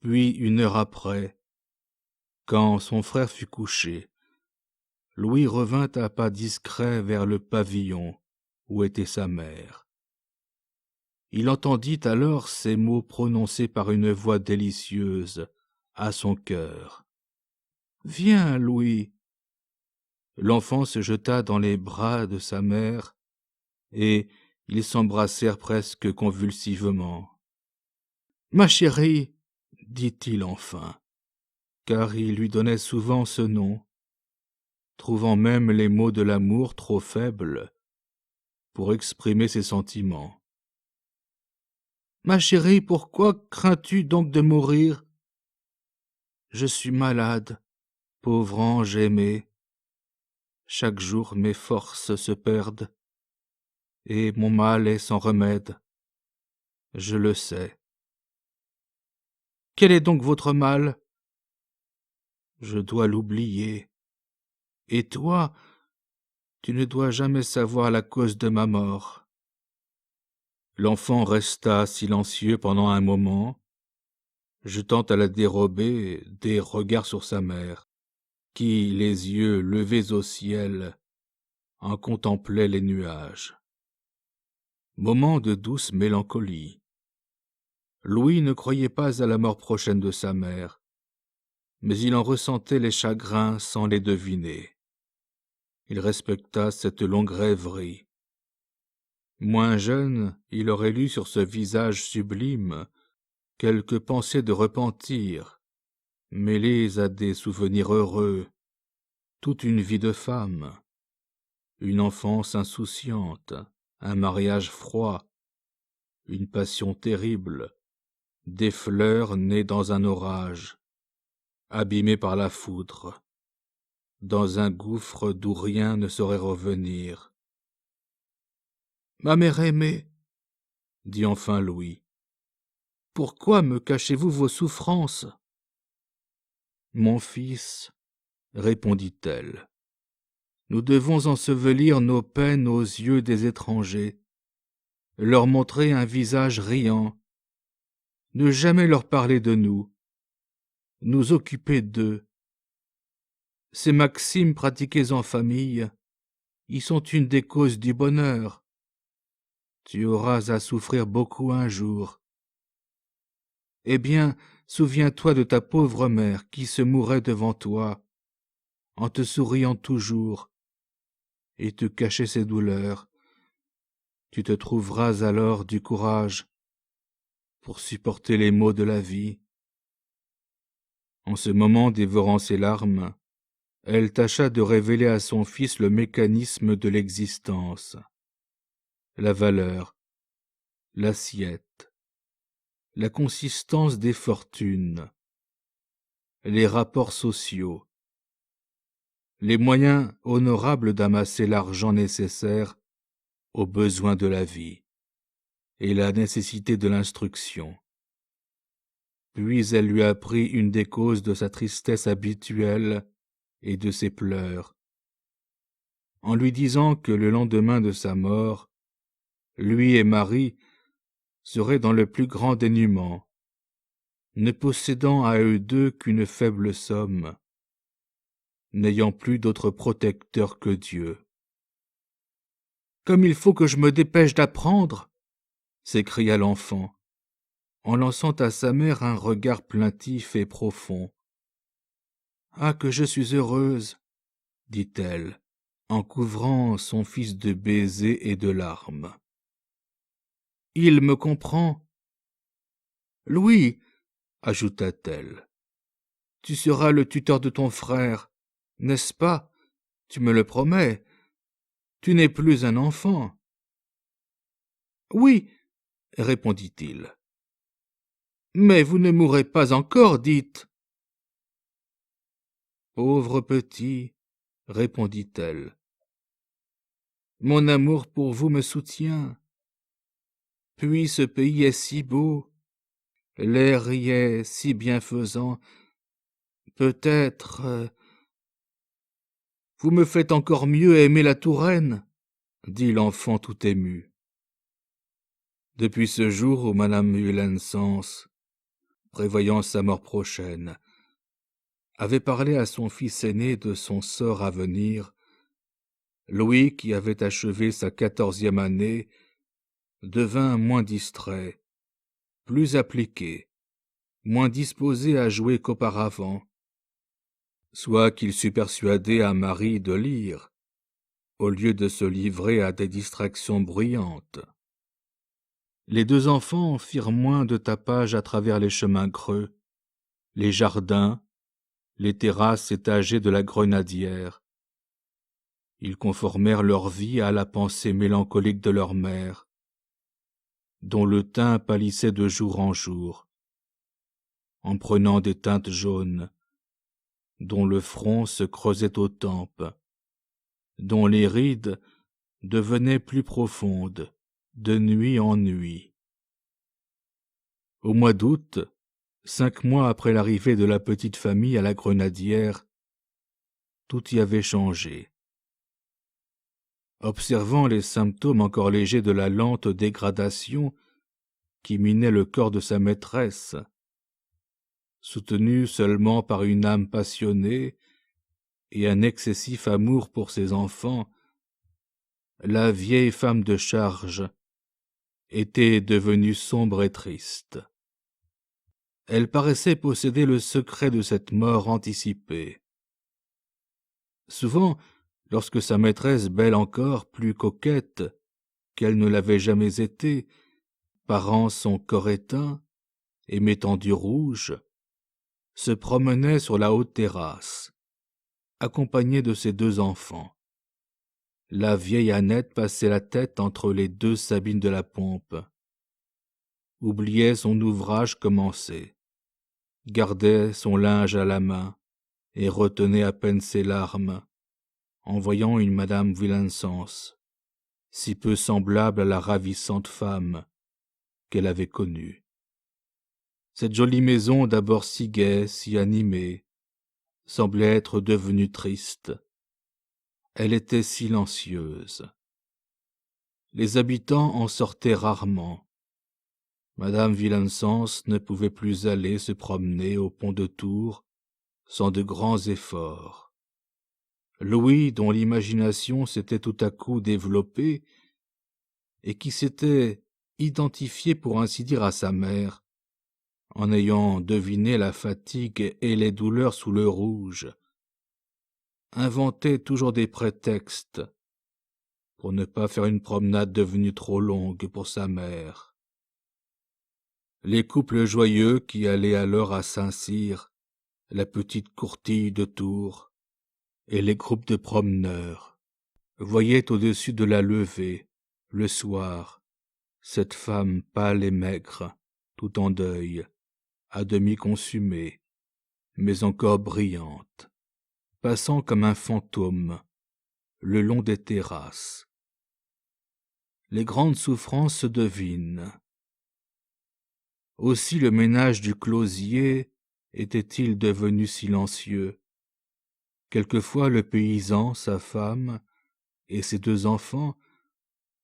Puis, une heure après, quand son frère fut couché, Louis revint à pas discrets vers le pavillon où était sa mère. Il entendit alors ces mots prononcés par une voix délicieuse à son cœur. « Viens, Louis !» L'enfant se jeta dans les bras de sa mère, et ils s'embrassèrent presque convulsivement. « Ma chérie !» dit-il enfin, car il lui donnait souvent ce nom, trouvant même les mots de l'amour trop faibles pour exprimer ses sentiments. « Ma chérie, pourquoi crains-tu donc de mourir ? Je suis malade, pauvre ange aimé. Chaque jour mes forces se perdent, et mon mal est sans remède. Je le sais. Quel est donc votre mal ? Je dois l'oublier. Et toi, tu ne dois jamais savoir la cause de ma mort. » L'enfant resta silencieux pendant un moment, jetant à la dérobée des regards sur sa mère, qui, les yeux levés au ciel, en contemplait les nuages. Moment de douce mélancolie. Louis ne croyait pas à la mort prochaine de sa mère, mais il en ressentait les chagrins sans les deviner. Il respecta cette longue rêverie. Moins jeune, il aurait lu sur ce visage sublime quelques pensées de repentir, mêlées à des souvenirs heureux, toute une vie de femme, une enfance insouciante, un mariage froid, une passion terrible, des fleurs nées dans un orage, abîmées par la foudre, dans un gouffre d'où rien ne saurait revenir. « Ma mère aimée, dit enfin Louis, pourquoi me cachez-vous vos souffrances ?»« Mon fils, répondit-elle, nous devons ensevelir nos peines aux yeux des étrangers, leur montrer un visage riant, ne jamais leur parler de nous, nous occuper d'eux. Ces maximes pratiquées en famille y sont une des causes du bonheur. Tu auras à souffrir beaucoup un jour. Eh bien, souviens-toi de ta pauvre mère qui se mourait devant toi, en te souriant toujours, et te cachait ses douleurs. Tu te trouveras alors du courage pour supporter les maux de la vie. » En ce moment, dévorant ses larmes, elle tâcha de révéler à son fils le mécanisme de l'existence, la valeur, l'assiette, la consistance des fortunes, les rapports sociaux, les moyens honorables d'amasser l'argent nécessaire aux besoins de la vie et la nécessité de l'instruction. Puis elle lui apprit une des causes de sa tristesse habituelle et de ses pleurs, en lui disant que le lendemain de sa mort, lui et Marie seraient dans le plus grand dénuement, ne possédant à eux deux qu'une faible somme, n'ayant plus d'autre protecteur que Dieu. « Comme il faut que je me dépêche d'apprendre !» s'écria l'enfant, en lançant à sa mère un regard plaintif et profond. « Ah, que je suis heureuse !» dit-elle, en couvrant son fils de baisers et de larmes. « Il me comprend. Louis, ajouta-t-elle, tu seras le tuteur de ton frère, n'est-ce pas? Tu me le promets. Tu n'es plus un enfant. »« Oui, répondit-il. »« Mais vous ne mourrez pas encore, dites. »« Pauvre petit, répondit-elle, mon amour pour vous me soutient. Puis ce pays est si beau, l'air y est si bienfaisant. Peut-être... Vous me faites encore mieux aimer la Touraine, dit l'enfant tout ému. Depuis ce jour où madame Hulensens, prévoyant sa mort prochaine, avait parlé à son fils aîné de son sort à venir, Louis, qui avait achevé sa 14e année, devint moins distrait, plus appliqué, moins disposé à jouer qu'auparavant, soit qu'il sût persuader à Marie de lire, au lieu de se livrer à des distractions bruyantes. Les deux enfants firent moins de tapage à travers les chemins creux, les jardins, les terrasses étagées de la Grenadière. Ils conformèrent leur vie à la pensée mélancolique de leur mère, dont le teint pâlissait de jour en jour, en prenant des teintes jaunes, dont le front se creusait aux tempes, dont les rides devenaient plus profondes, de nuit en nuit. Au mois d'août, 5 mois après l'arrivée de la petite famille à la Grenadière, tout y avait changé. Observant les symptômes encore légers de la lente dégradation qui minait le corps de sa maîtresse, soutenue seulement par une âme passionnée et un excessif amour pour ses enfants, la vieille femme de charge était devenue sombre et triste. Elle paraissait posséder le secret de cette mort anticipée. Souvent, lorsque sa maîtresse, belle encore, plus coquette qu'elle ne l'avait jamais été, parant son corps éteint et mettant du rouge, se promenait sur la haute terrasse, accompagnée de ses 2 enfants, la vieille Annette passait la tête entre les deux Sabines de la pompe, oubliait son ouvrage commencé, gardait son linge à la main et retenait à peine ses larmes en voyant une madame Villencense, si peu semblable à la ravissante femme qu'elle avait connue. Cette jolie maison, d'abord si gaie, si animée, semblait être devenue triste. Elle était silencieuse. Les habitants en sortaient rarement. Madame Villencense ne pouvait plus aller se promener au pont de Tours sans de grands efforts. Louis, dont l'imagination s'était tout à coup développée et qui s'était identifié pour ainsi dire à sa mère, en ayant deviné la fatigue et les douleurs sous le rouge, inventait toujours des prétextes pour ne pas faire une promenade devenue trop longue pour sa mère. Les couples joyeux qui allaient alors à Saint-Cyr, la petite courtille de Tours, et les groupes de promeneurs voyaient au-dessus de la levée, le soir, cette femme pâle et maigre, tout en deuil, à demi consumée, mais encore brillante, passant comme un fantôme le long des terrasses. Les grandes souffrances se devinent. Aussi le ménage du closier était-il devenu silencieux. Quelquefois le paysan, sa femme et ses deux enfants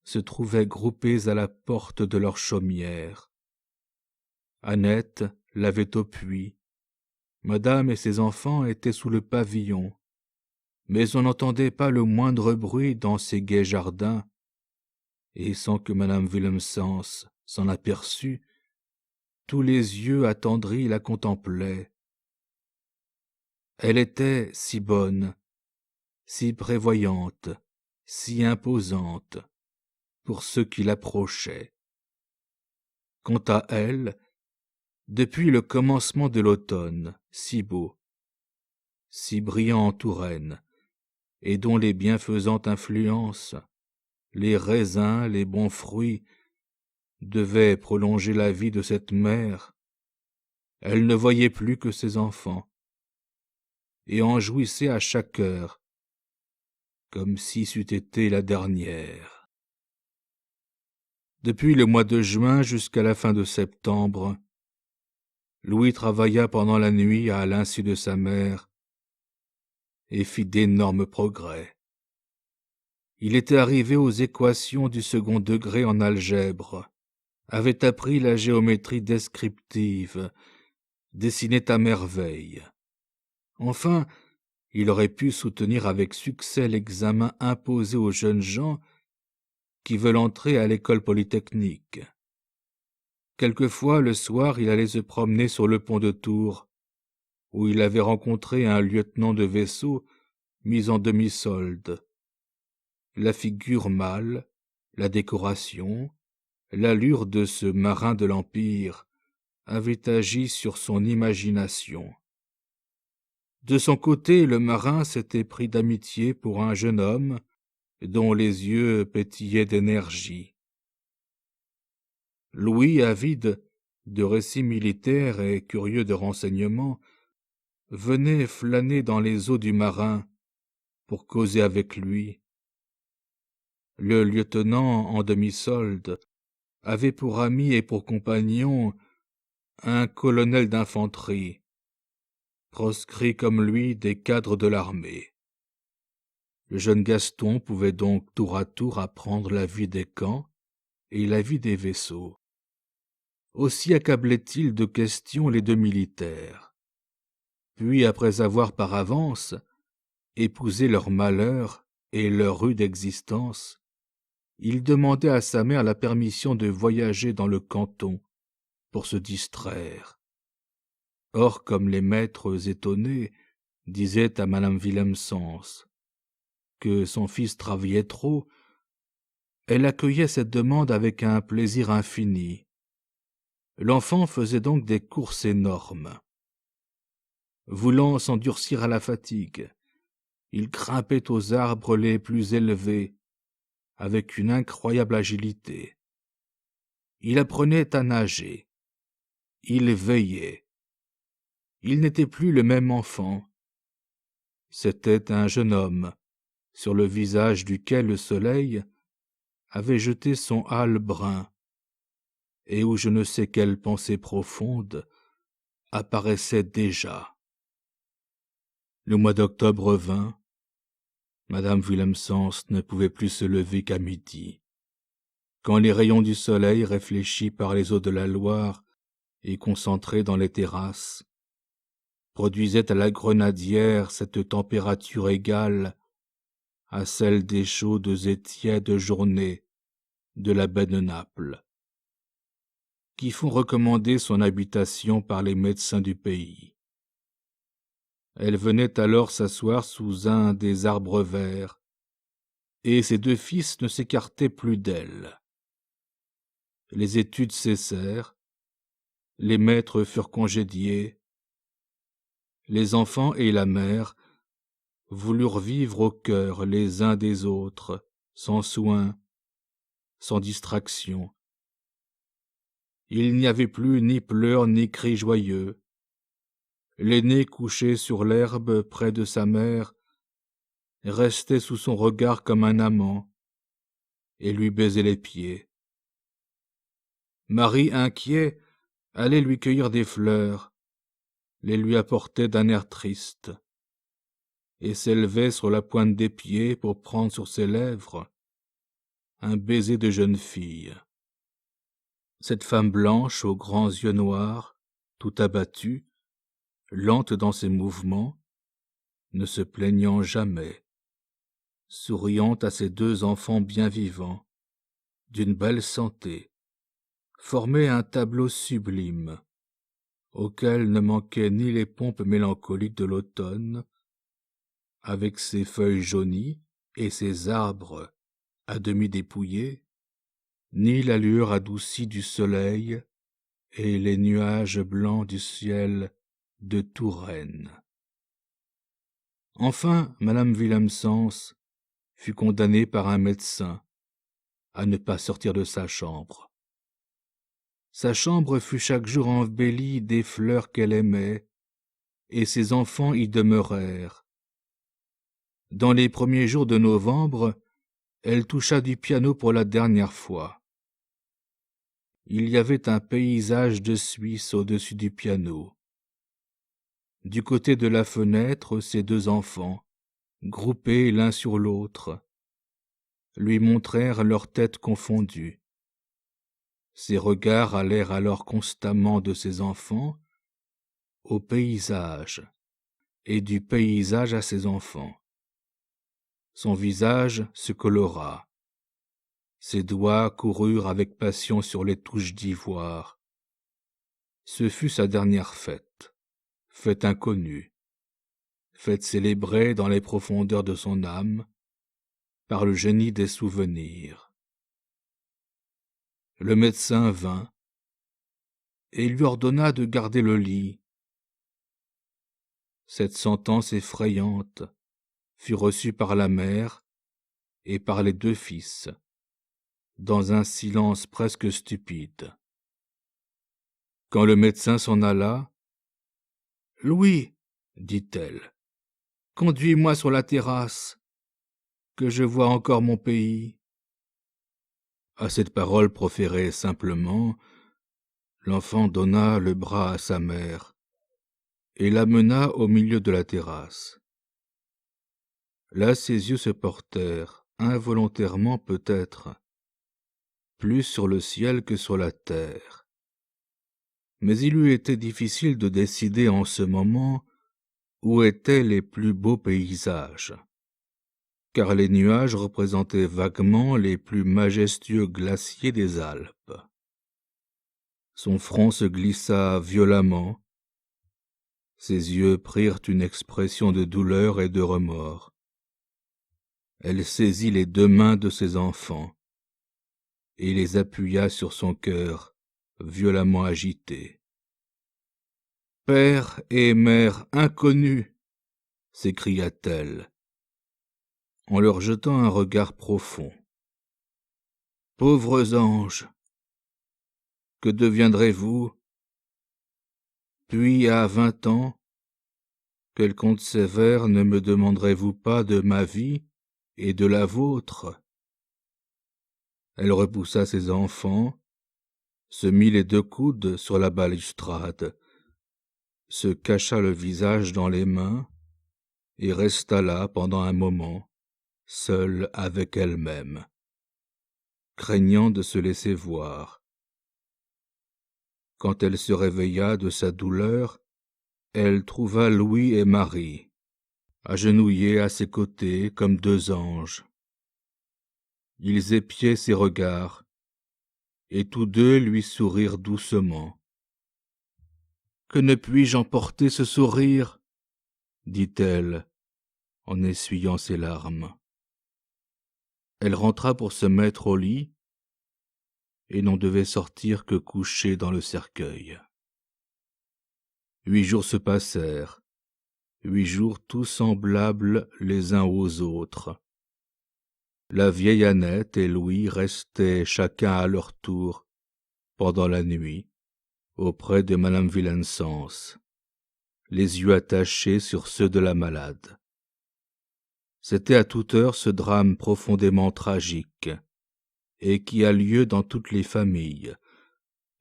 se trouvaient groupés à la porte de leur chaumière. Annette lavait au puits. Madame et ses enfants étaient sous le pavillon, mais on n'entendait pas le moindre bruit dans ces gais jardins, et sans que madame Villemsens s'en aperçût, tous les yeux attendris la contemplaient. Elle était si bonne, si prévoyante, si imposante, pour ceux qui l'approchaient. Quant à elle, depuis le commencement de l'automne, si beau, si brillant en Touraine, et dont les bienfaisantes influences, les raisins, les bons fruits, devaient prolonger la vie de cette mère, elle ne voyait plus que ses enfants, et en jouissait à chaque heure, comme si c'eût été la dernière. Depuis le mois de juin jusqu'à la fin de septembre, Louis travailla pendant la nuit à l'insu de sa mère et fit d'énormes progrès. Il était arrivé aux équations du second degré en algèbre, avait appris la géométrie descriptive, dessinait à merveille. Enfin, il aurait pu soutenir avec succès l'examen imposé aux jeunes gens qui veulent entrer à l'école polytechnique. Quelquefois, le soir, il allait se promener sur le pont de Tours, où il avait rencontré un lieutenant de vaisseau mis en demi-solde. La figure mâle, la décoration, l'allure de ce marin de l'Empire avaient agi sur son imagination. De son côté, le marin s'était pris d'amitié pour un jeune homme dont les yeux pétillaient d'énergie. Louis, avide de récits militaires et curieux de renseignements, venait flâner dans les eaux du marin pour causer avec lui. Le lieutenant en demi-solde avait pour ami et pour compagnon un colonel d'infanterie, proscrit comme lui des cadres de l'armée. Le jeune Gaston pouvait donc tour à tour apprendre la vie des camps et la vie des vaisseaux. Aussi accablait-il de questions les deux militaires. Puis, après avoir par avance épousé leur malheur et leur rude existence, il demandait à sa mère la permission de voyager dans le canton pour se distraire. Or, comme les maîtres étonnés disaient à madame Villemsens que son fils travaillait trop, elle accueillait cette demande avec un plaisir infini. L'enfant faisait donc des courses énormes. Voulant s'endurcir à la fatigue, il grimpait aux arbres les plus élevés avec une incroyable agilité. Il apprenait à nager. Il veillait. Il n'était plus le même enfant. C'était un jeune homme, sur le visage duquel le soleil avait jeté son hâle brun, et où je ne sais quelle pensée profonde apparaissait déjà. Le mois d'octobre vint. Madame Willemsens ne pouvait plus se lever qu'à midi. Quand les rayons du soleil, réfléchis par les eaux de la Loire et concentrés dans les terrasses, produisaient à la Grenadière cette température égale à celle des chaudes et tièdes journées de la baie de Naples, qui font recommander son habitation par les médecins du pays. Elle venait alors s'asseoir sous un des arbres verts, et ses deux fils ne s'écartaient plus d'elle. Les études cessèrent, les maîtres furent congédiés, les enfants et la mère voulurent vivre au cœur les uns des autres, sans soin, sans distraction. Il n'y avait plus ni pleurs ni cris joyeux. L'aîné couché sur l'herbe près de sa mère restait sous son regard comme un amant et lui baisait les pieds. Marie, inquiet, allait lui cueillir des fleurs, les lui apportait d'un air triste, et s'élevait sur la pointe des pieds pour prendre sur ses lèvres un baiser de jeune fille. Cette femme blanche aux grands yeux noirs, tout abattue, lente dans ses mouvements, ne se plaignant jamais, souriant à ses deux enfants bien vivants, d'une belle santé, formait un tableau sublime, auquel ne manquaient ni les pompes mélancoliques de l'automne, avec ses feuilles jaunies et ses arbres à demi dépouillés, ni l'allure adoucie du soleil et les nuages blancs du ciel de Touraine. Enfin, madame Willemsens fut condamnée par un médecin à ne pas sortir de sa chambre. Sa chambre fut chaque jour embellie des fleurs qu'elle aimait, et ses enfants y demeurèrent. Dans les premiers jours de novembre, elle toucha du piano pour la dernière fois. Il y avait un paysage de Suisse au-dessus du piano. Du côté de la fenêtre, ses deux enfants, groupés l'un sur l'autre, lui montrèrent leurs têtes confondues. Ses regards allèrent alors constamment de ses enfants au paysage, et du paysage à ses enfants. Son visage se colora. Ses doigts coururent avec passion sur les touches d'ivoire. Ce fut sa dernière fête, fête inconnue, fête célébrée dans les profondeurs de son âme, par le génie des souvenirs. Le médecin vint et lui ordonna de garder le lit. Cette sentence effrayante fut reçue par la mère et par les deux fils, dans un silence presque stupide. Quand le médecin s'en alla, « Louis, dit-elle, conduis-moi sur la terrasse, que je voie encore mon pays. » À cette parole proférée simplement, l'enfant donna le bras à sa mère et l'amena au milieu de la terrasse. Là, ses yeux se portèrent, involontairement peut-être, plus sur le ciel que sur la terre. Mais il eût été difficile de décider en ce moment où étaient les plus beaux paysages, car les nuages représentaient vaguement les plus majestueux glaciers des Alpes. Son front se glissa violemment, ses yeux prirent une expression de douleur et de remords. Elle saisit les deux mains de ses enfants et les appuya sur son cœur violemment agité. « Père et mère inconnus !» s'écria-t-elle, en leur jetant un regard profond. Pauvres anges, que deviendrez-vous? Puis à 20 ans, quel compte sévère ne me demanderez-vous pas de ma vie et de la vôtre? Elle repoussa ses enfants, se mit les 2 coudes sur la balustrade, se cacha le visage dans les mains et resta là pendant un moment, seule avec elle-même, craignant de se laisser voir. Quand elle se réveilla de sa douleur, elle trouva Louis et Marie, agenouillés à ses côtés comme 2 anges. Ils épiaient ses regards, et tous 2 lui sourirent doucement. « Que ne puis-je emporter ce sourire ?» dit-elle, en essuyant ses larmes. Elle rentra pour se mettre au lit, et n'en devait sortir que couchée dans le cercueil. 8 jours se passèrent, 8 jours tous semblables les uns aux autres. La vieille Annette et Louis restaient chacun à leur tour, pendant la nuit, auprès de madame Villencense, les yeux attachés sur ceux de la malade. C'était à toute heure ce drame profondément tragique, et qui a lieu dans toutes les familles,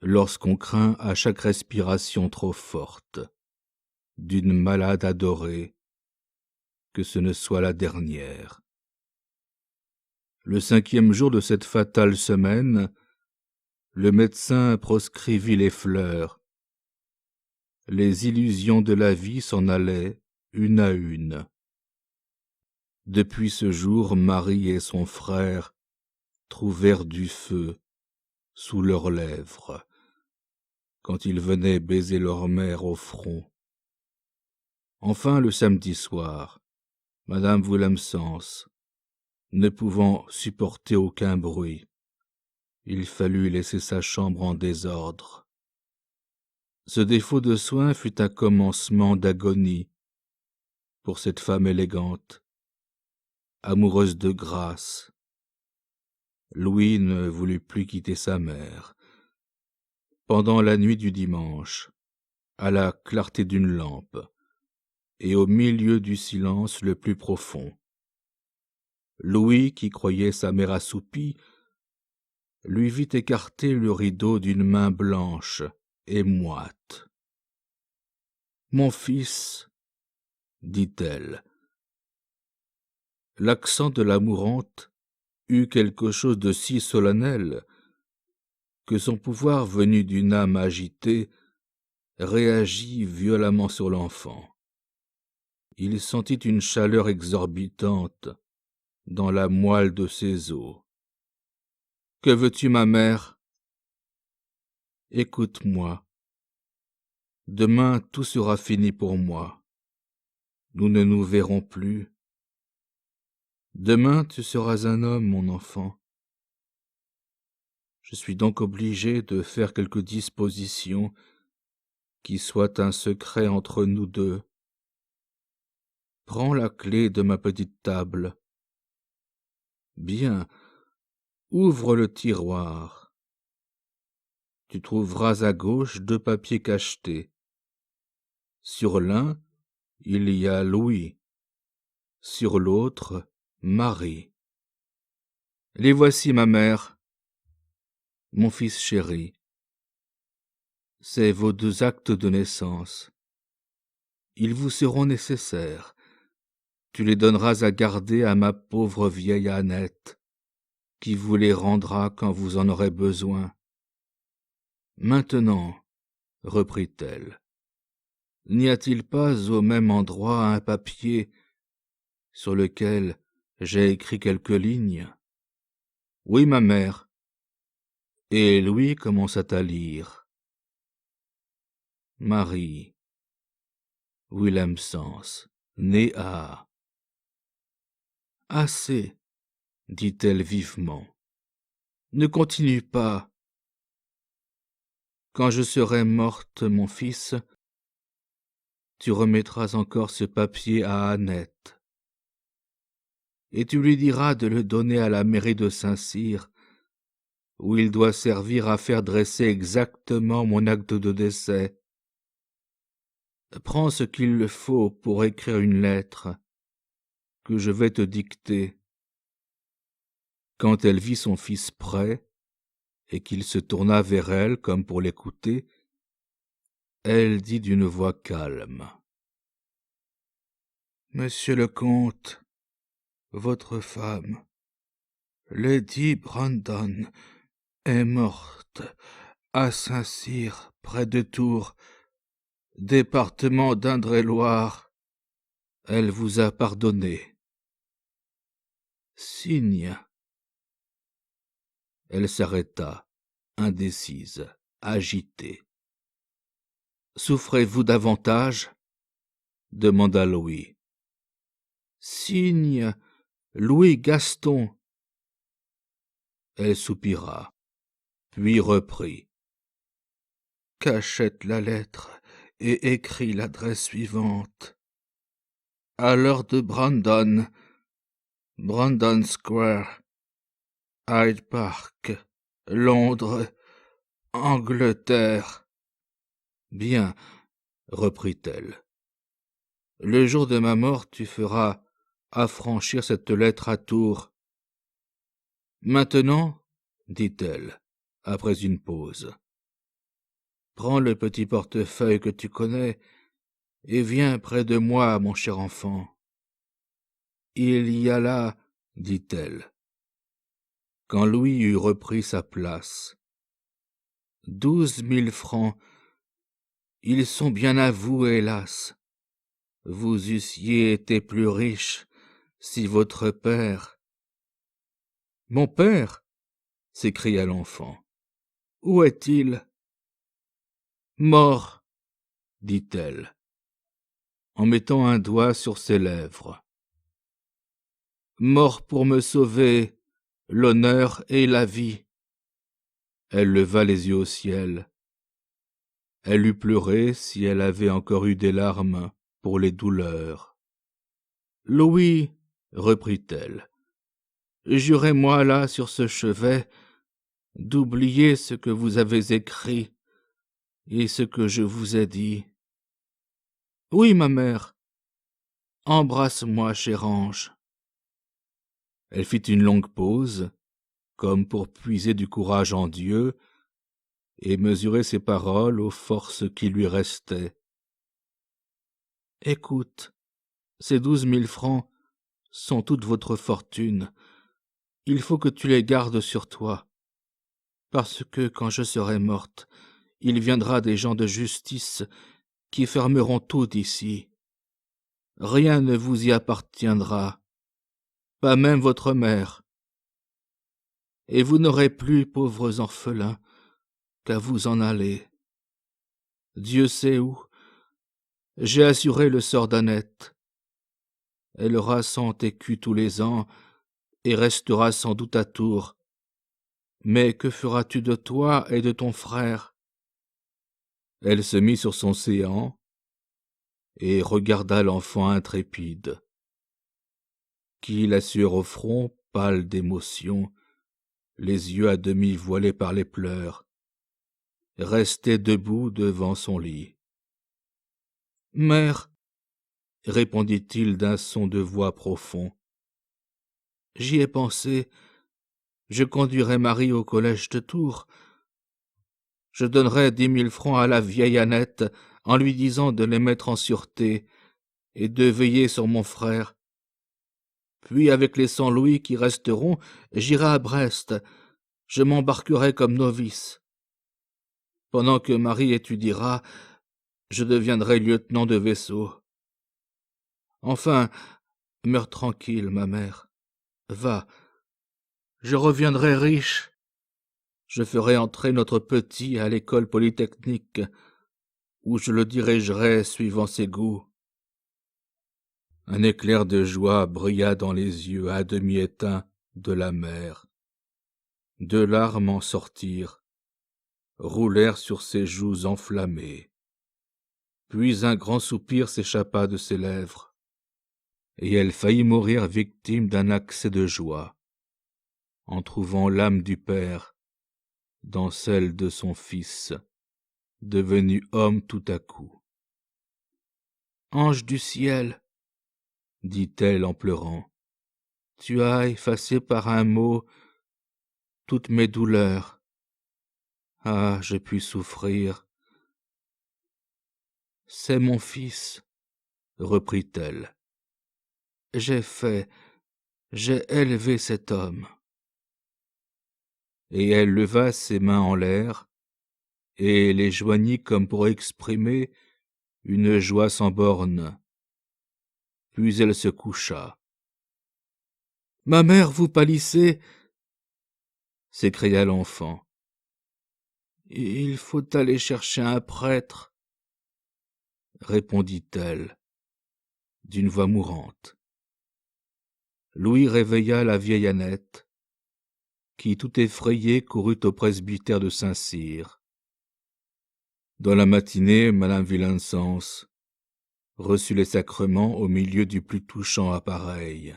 lorsqu'on craint à chaque respiration trop forte d'une malade adorée, que ce ne soit la dernière. Le 5e jour de cette fatale semaine, le médecin proscrivit les fleurs. Les illusions de la vie s'en allaient une à une. Depuis ce jour, Marie et son frère trouvèrent du feu sous leurs lèvres quand ils venaient baiser leur mère au front. Enfin, le samedi soir, madame Villemsens, ne pouvant supporter aucun bruit, il fallut laisser sa chambre en désordre. Ce défaut de soin fut un commencement d'agonie pour cette femme élégante, amoureuse de grâce. Louis ne voulut plus quitter sa mère. Pendant la nuit du dimanche, à la clarté d'une lampe, et au milieu du silence le plus profond, Louis, qui croyait sa mère assoupie, lui vit écarter le rideau d'une main blanche et moite. « Mon fils, » dit-elle. L'accent de la mourante eut quelque chose de si solennel que son pouvoir venu d'une âme agitée réagit violemment sur l'enfant. Il sentit une chaleur exorbitante dans la moelle de ses os. « Que veux-tu, ma mère ? Écoute-moi. Demain tout sera fini pour moi. Nous ne nous verrons plus. Demain tu seras un homme, mon enfant. Je suis donc obligé de faire quelques dispositions qui soient un secret entre nous 2. Prends la clé de ma petite table. Bien, ouvre le tiroir. Tu trouveras à gauche 2 papiers cachetés. Sur l'un, il y a Louis. Sur l'autre, Marie. Les voici, ma mère. Mon fils chéri, c'est vos 2 actes de naissance. Ils vous seront nécessaires. Tu les donneras à garder à ma pauvre vieille Annette, qui vous les rendra quand vous en aurez besoin. Maintenant, reprit-elle, n'y a-t-il pas au même endroit un papier sur lequel j'ai écrit quelques lignes? Oui, ma mère. Et Louis commença à lire. Marie Villemsens, née à... Assez, dit-elle vivement. Ne continue pas. Quand je serai morte, mon fils, tu remettras encore ce papier à Annette, et tu lui diras de le donner à la mairie de Saint-Cyr où il doit servir à faire dresser exactement mon acte de décès. Prends ce qu'il faut pour écrire une lettre que je vais te dicter. » Quand elle vit son fils prêt, et qu'il se tourna vers elle comme pour l'écouter, elle dit d'une voix calme: « Monsieur le comte, votre femme, Lady Brandon, est morte à Saint-Cyr, près de Tours, département d'Indre-et-Loire. Elle vous a pardonné. Signe. » Elle s'arrêta, indécise, agitée. « Souffrez-vous davantage ?» demanda Louis. « Signe, Louis Gaston. » Elle soupira, puis reprit. « Cachette la lettre et écris l'adresse suivante. À l'heure de Brandon, Brandon Square, Hyde Park, Londres, Angleterre. » « Bien, » reprit-elle. « Le jour de ma mort, tu feras affranchir cette lettre à Tours. Maintenant, dit-elle, après une pause, prends le petit portefeuille que tu connais et viens près de moi, mon cher enfant. Il y a là, dit-elle, quand Louis eut repris sa place, 12 000 francs. Ils sont bien à vous, hélas. Vous eussiez été plus riche si votre père... » « Mon père !» s'écria l'enfant. « Où est-il ?»« Mort, » dit-elle, en mettant un doigt sur ses lèvres. « Mort pour me sauver l'honneur et la vie. » Elle leva les yeux au ciel. Elle eût pleuré si elle avait encore eu des larmes pour les douleurs. « Louis, » reprit-elle, « jurez-moi là sur ce chevet d'oublier ce que vous avez écrit et ce que je vous ai dit. »« Oui, ma mère. Embrasse-moi, cher ange. » Elle fit une longue pause, comme pour puiser du courage en Dieu et mesurer ses paroles aux forces qui lui restaient. « Écoute, ces 12 000 francs sont toute votre fortune. Il faut que tu les gardes sur toi, parce que, quand je serai morte, il viendra des gens de justice qui fermeront tout ici. Rien ne vous y appartiendra, pas même votre mère. Et vous n'aurez plus, pauvres orphelins, qu'à vous en aller. Dieu sait où. J'ai assuré le sort d'Annette. Elle aura 100 écus tous les ans et restera sans doute à Tours. Mais que feras-tu de toi et de ton frère ?» Elle se mit sur son séant et regarda l'enfant intrépide, qui, la sueur au front, pâle d'émotion, les yeux à demi voilés par les pleurs, restait debout devant son lit. « Mère, » répondit-il d'un son de voix profond, « j'y ai pensé. Je conduirai Marie au collège de Tours. Je donnerai 10 000 francs à la vieille Annette en lui disant de les mettre en sûreté et de veiller sur mon frère. Puis, avec les 100 louis qui resteront, j'irai à Brest. Je m'embarquerai comme novice. Pendant que Marie étudiera, je deviendrai lieutenant de vaisseau. Enfin, meurs tranquille, ma mère. Va, je reviendrai riche. Je ferai entrer notre petit à l'école polytechnique, où je le dirigerai suivant ses goûts. » Un éclair de joie brilla dans les yeux à demi éteints de la mère. 2 larmes en sortirent, roulèrent sur ses joues enflammées. Puis un grand soupir s'échappa de ses lèvres, et elle faillit mourir victime d'un accès de joie, en trouvant l'âme du père dans celle de son fils, devenu homme tout à coup. « Ange du ciel, dit-elle en pleurant, tu as effacé par un mot toutes mes douleurs. Ah, je puis souffrir. C'est mon fils, reprit-elle. J'ai élevé cet homme. Et elle leva ses mains en l'air et les joignit comme pour exprimer une joie sans bornes. Puis elle se coucha. « Ma mère, vous pâlissez !» s'écria l'enfant. « Il faut aller chercher un prêtre, » répondit-elle, d'une voix mourante. Louis réveilla la vieille Annette, qui, tout effrayée, courut au presbytère de Saint-Cyr. Dans la matinée, madame Villencense reçut les sacrements au milieu du plus touchant appareil.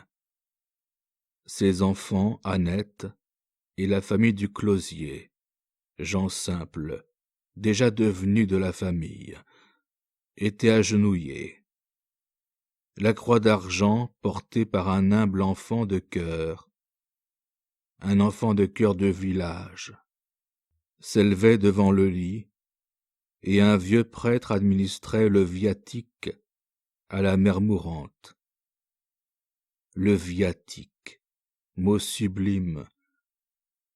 Ses enfants, Annette, et la famille du closier, gens simples, déjà devenus de la famille, étaient agenouillés. La croix d'argent, portée par un humble enfant de chœur, un enfant de chœur de village, s'élevait devant le lit, et un vieux prêtre administrait le viatique à la mère mourante. Le viatique, mot sublime,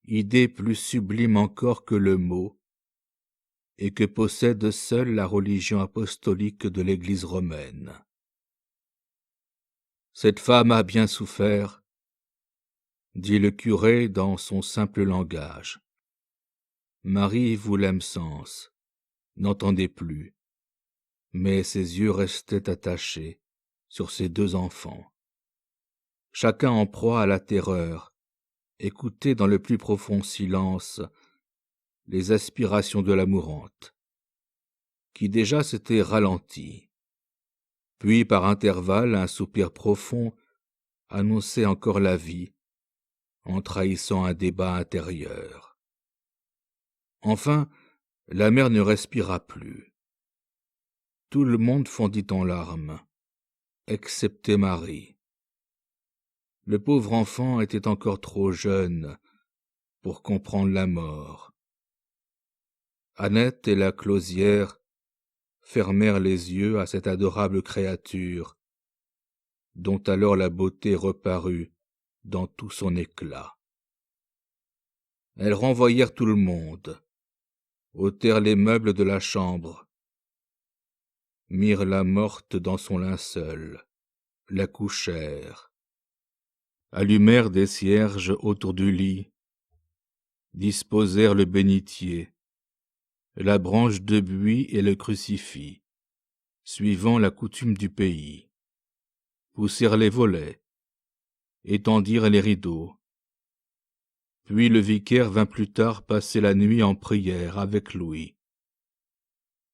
idée plus sublime encore que le mot, et que possède seule la religion apostolique de l'Église romaine. Cette femme a bien souffert, dit le curé dans son simple langage. Marie Villencense n'entendait plus, mais ses yeux restaient attachés sur ses deux enfants. Chacun en proie à la terreur, écoutait dans le plus profond silence les aspirations de la mourante, qui déjà s'était ralentie. Puis, par intervalles, un soupir profond annonçait encore la vie, en trahissant un débat intérieur. Enfin, la mère ne respira plus. Tout le monde fondit en larmes, excepté Marie. Le pauvre enfant était encore trop jeune pour comprendre la mort. Annette et la closière fermèrent les yeux à cette adorable créature, dont alors la beauté reparut dans tout son éclat. Elles renvoyèrent tout le monde, ôtèrent les meubles de la chambre, mirent la morte dans son linceul, la couchèrent, allumèrent des cierges autour du lit, disposèrent le bénitier, la branche de buis et le crucifix, suivant la coutume du pays, poussèrent les volets, étendirent les rideaux. Puis le vicaire vint plus tard passer la nuit en prière avec Louis,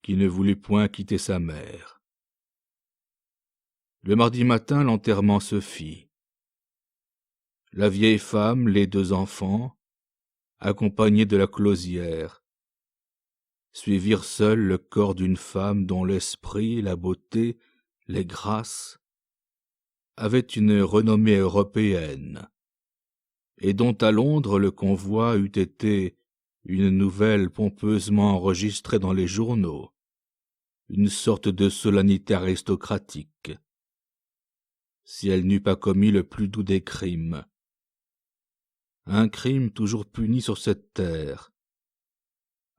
qui ne voulut point quitter sa mère. Le mardi matin, l'enterrement se fit. La vieille femme, les deux enfants, accompagnés de la closière, suivirent seuls le corps d'une femme dont l'esprit, la beauté, les grâces avaient une renommée européenne, et dont à Londres le convoi eût été une nouvelle pompeusement enregistrée dans les journaux, une sorte de solennité aristocratique, si elle n'eût pas commis le plus doux des crimes, un crime toujours puni sur cette terre,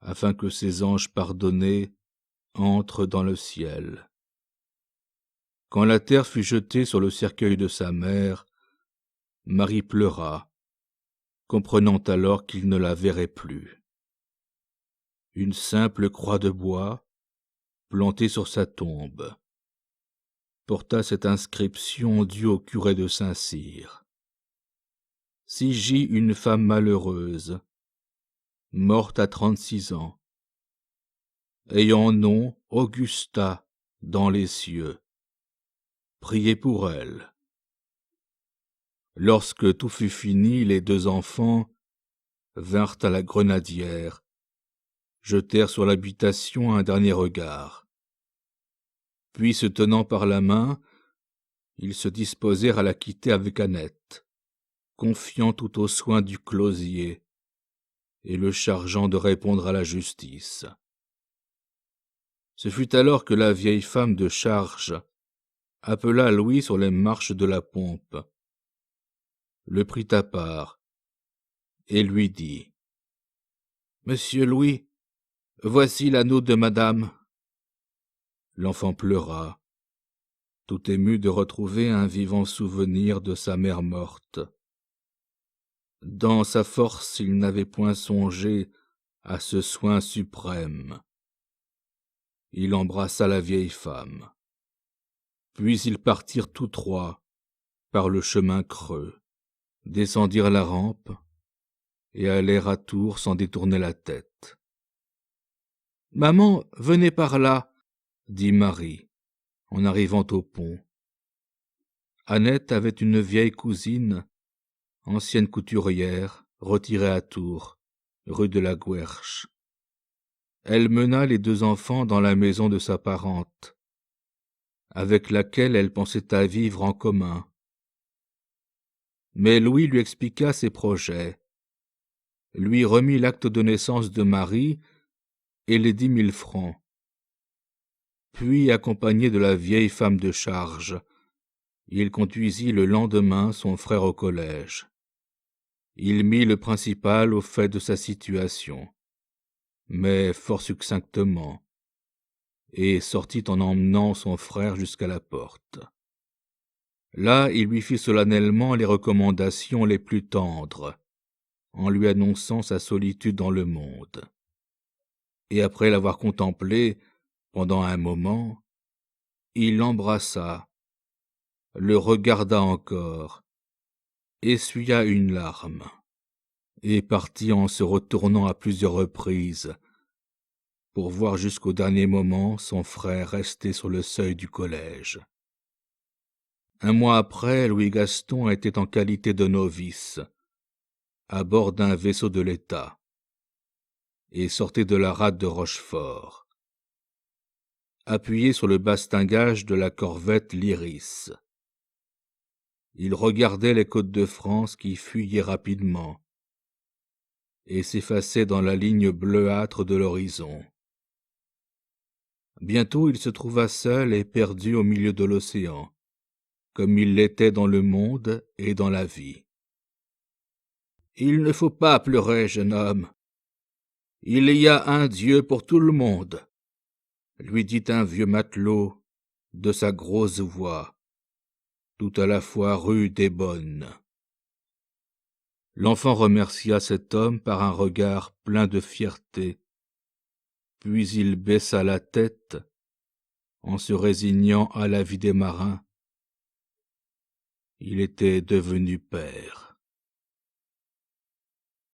afin que ses anges pardonnés entrent dans le ciel. Quand la terre fut jetée sur le cercueil de sa mère, Marie pleura, comprenant alors qu'il ne la verrait plus. Une simple croix de bois, plantée sur sa tombe, porta cette inscription due au curé de Saint-Cyr. Si gît une femme malheureuse, morte à 36 ans, ayant nom Augusta dans les cieux, priez pour elle. » Lorsque tout fut fini, les deux enfants, vinrent à la Grenadière, jetèrent sur l'habitation un dernier regard. Puis, se tenant par la main, ils se disposèrent à la quitter avec Annette, confiant tout aux soins du closier et le chargeant de répondre à la justice. Ce fut alors que la vieille femme de charge appela Louis sur les marches de la pompe, le prit à part et lui dit : « Monsieur Louis, voici l'anneau de madame. » L'enfant pleura, tout ému de retrouver un vivant souvenir de sa mère morte. Dans sa force, il n'avait point songé à ce soin suprême. Il embrassa la vieille femme. Puis ils partirent tous trois par le chemin creux, descendirent la rampe et allèrent à Tours sans détourner la tête. « Maman, venez par là, » dit Marie, en arrivant au pont. Annette avait une vieille cousine, ancienne couturière, retirée à Tours, rue de la Guerche. Elle mena les deux enfants dans la maison de sa parente, avec laquelle elle pensait à vivre en commun. Mais Louis lui expliqua ses projets, lui remit l'acte de naissance de Marie et les 10 000 francs. Puis, accompagné de la vieille femme de charge, il conduisit le lendemain son frère au collège. Il mit le principal au fait de sa situation, mais fort succinctement, et sortit en emmenant son frère jusqu'à la porte. Là, il lui fit solennellement les recommandations les plus tendres, en lui annonçant sa solitude dans le monde. Et après l'avoir contemplé pendant un moment, il l'embrassa, le regarda encore, essuya une larme, et partit en se retournant à plusieurs reprises, pour voir jusqu'au dernier moment son frère rester sur le seuil du collège. Un mois après, Louis Gaston était en qualité de novice, à bord d'un vaisseau de l'État, et sortait de la rade de Rochefort, appuyé sur le bastingage de la corvette l'Iris. Il regardait les côtes de France qui fuyaient rapidement et s'effaçaient dans la ligne bleuâtre de l'horizon. Bientôt il se trouva seul et perdu au milieu de l'océan, comme il l'était dans le monde et dans la vie. « Il ne faut pas pleurer, jeune homme. Il y a un Dieu pour tout le monde, » lui dit un vieux matelot de sa grosse voix, tout à la fois rude et bonne. L'enfant remercia cet homme par un regard plein de fierté, puis il baissa la tête en se résignant à la vie des marins. Il était devenu père.